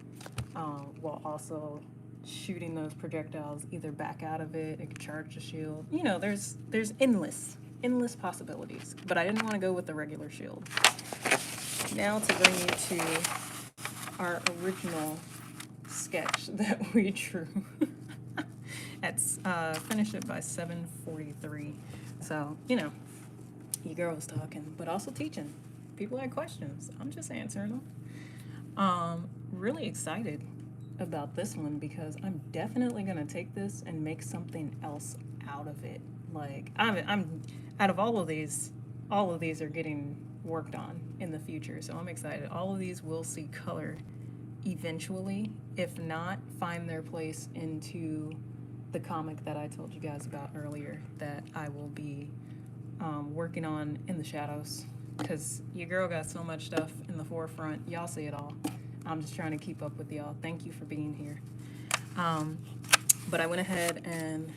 while also shooting those projectiles either back out of it. It could charge the shield. You know, there's endless possibilities. But I didn't want to go with the regular shield. Now to bring you to our original sketch that we drew. That's finished it by 7:43. So, you know, your girl was talking, but also teaching. People had questions. I'm just answering them. Really excited about this one because I'm definitely gonna take this and make something else out of it. Like, I'm out of all of these are getting worked on in the future, so I'm excited. All of these will see color eventually, if not find their place into the comic that I told you guys about earlier that I will be working on in the shadows, because your girl got so much stuff in the forefront. Y'all see it all. I'm just trying to keep up with y'all. Thank you for being here. But I went ahead and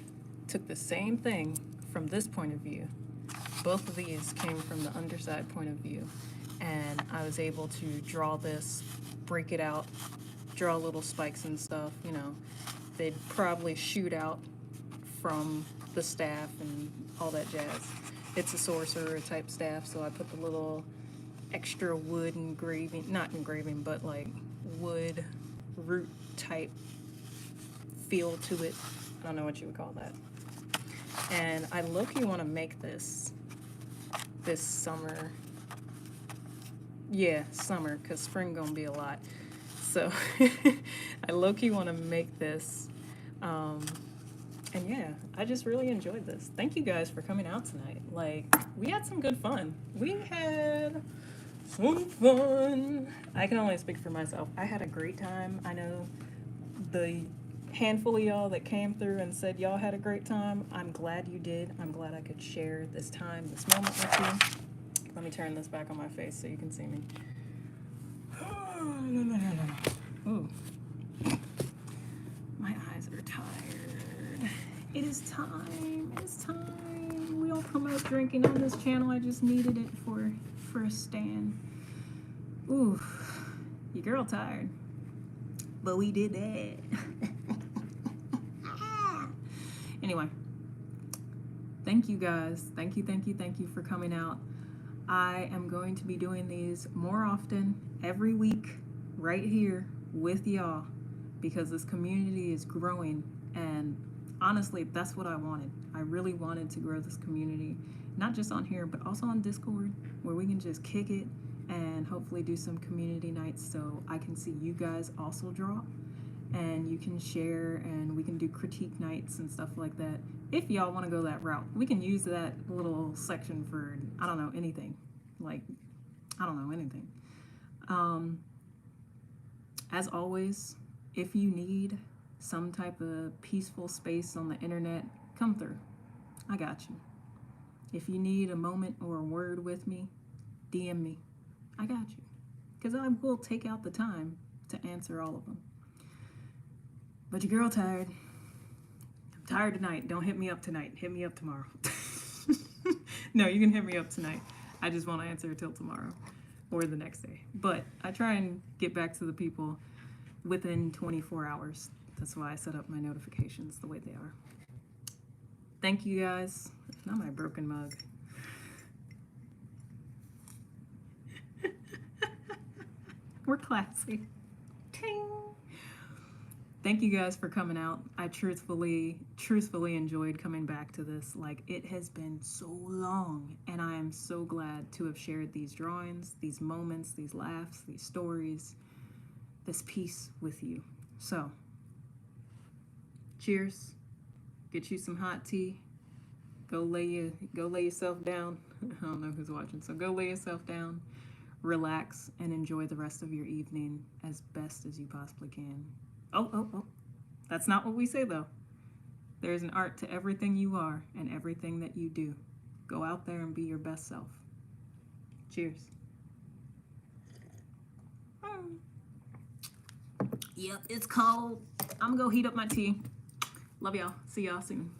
took the same thing from this point of view. Both of these came from the underside point of view, and I was able to draw this, break it out, draw little spikes and stuff. You know, they'd probably shoot out from the staff and all that jazz. It's a sorcerer type staff, so I put the little extra wood engraving, not engraving, but like wood root type feel to it. I don't know what you would call that. And I low-key want to make this summer. Yeah, summer, because spring gonna be a lot. So I low-key want to make this. And yeah, I just really enjoyed this. Thank you guys for coming out tonight. Like, we had some good fun. We had some fun. I can only speak for myself. I had a great time. I know the handful of y'all that came through and said y'all had a great time. I'm glad you did. I'm glad I could share this time, this moment with you. Let me turn this back on my face so you can see me. Ooh. My eyes are tired. It is time. It is time. We don't promote drinking on this channel. I just needed it for a stand. Ooh, your girl tired. But we did that. Anyway, thank you guys. Thank you for coming out. I am going to be doing these more often, every week, right here with y'all, because this community is growing, and honestly, that's what I wanted. I really wanted to grow this community, not just on here, but also on Discord, where we can just kick it and hopefully do some community nights so I can see you guys also draw, and you can share, and we can do critique nights and stuff like that. If y'all want to go that route, we can use that little section for, I don't know, anything. Like, I don't know, anything. As always, if you need some type of peaceful space on the internet, come through. I got you. If you need a moment or a word with me, DM me. I got you. Because I will take out the time to answer all of them. But your girl tired. I'm tired tonight. Don't hit me up tonight. Hit me up tomorrow. No, you can hit me up tonight. I just won't answer till tomorrow or the next day. But I try and get back to the people within 24 hours. That's why I set up my notifications the way they are. Thank you guys. Not my broken mug. We're classy. Ting. Thank you guys for coming out. I truthfully enjoyed coming back to this. Like, it has been so long, and I am so glad to have shared these drawings, these moments, these laughs, these stories, this piece with you. So, cheers. Get you some hot tea. Go lay yourself down. I don't know who's watching, so go lay yourself down, relax, and enjoy the rest of your evening as best as you possibly can. Oh. That's not what we say, though. There's an art to everything you are and everything that you do. Go out there and be your best self. Cheers. Yep, it's cold. I'm gonna go heat up my tea. Love y'all. See y'all soon.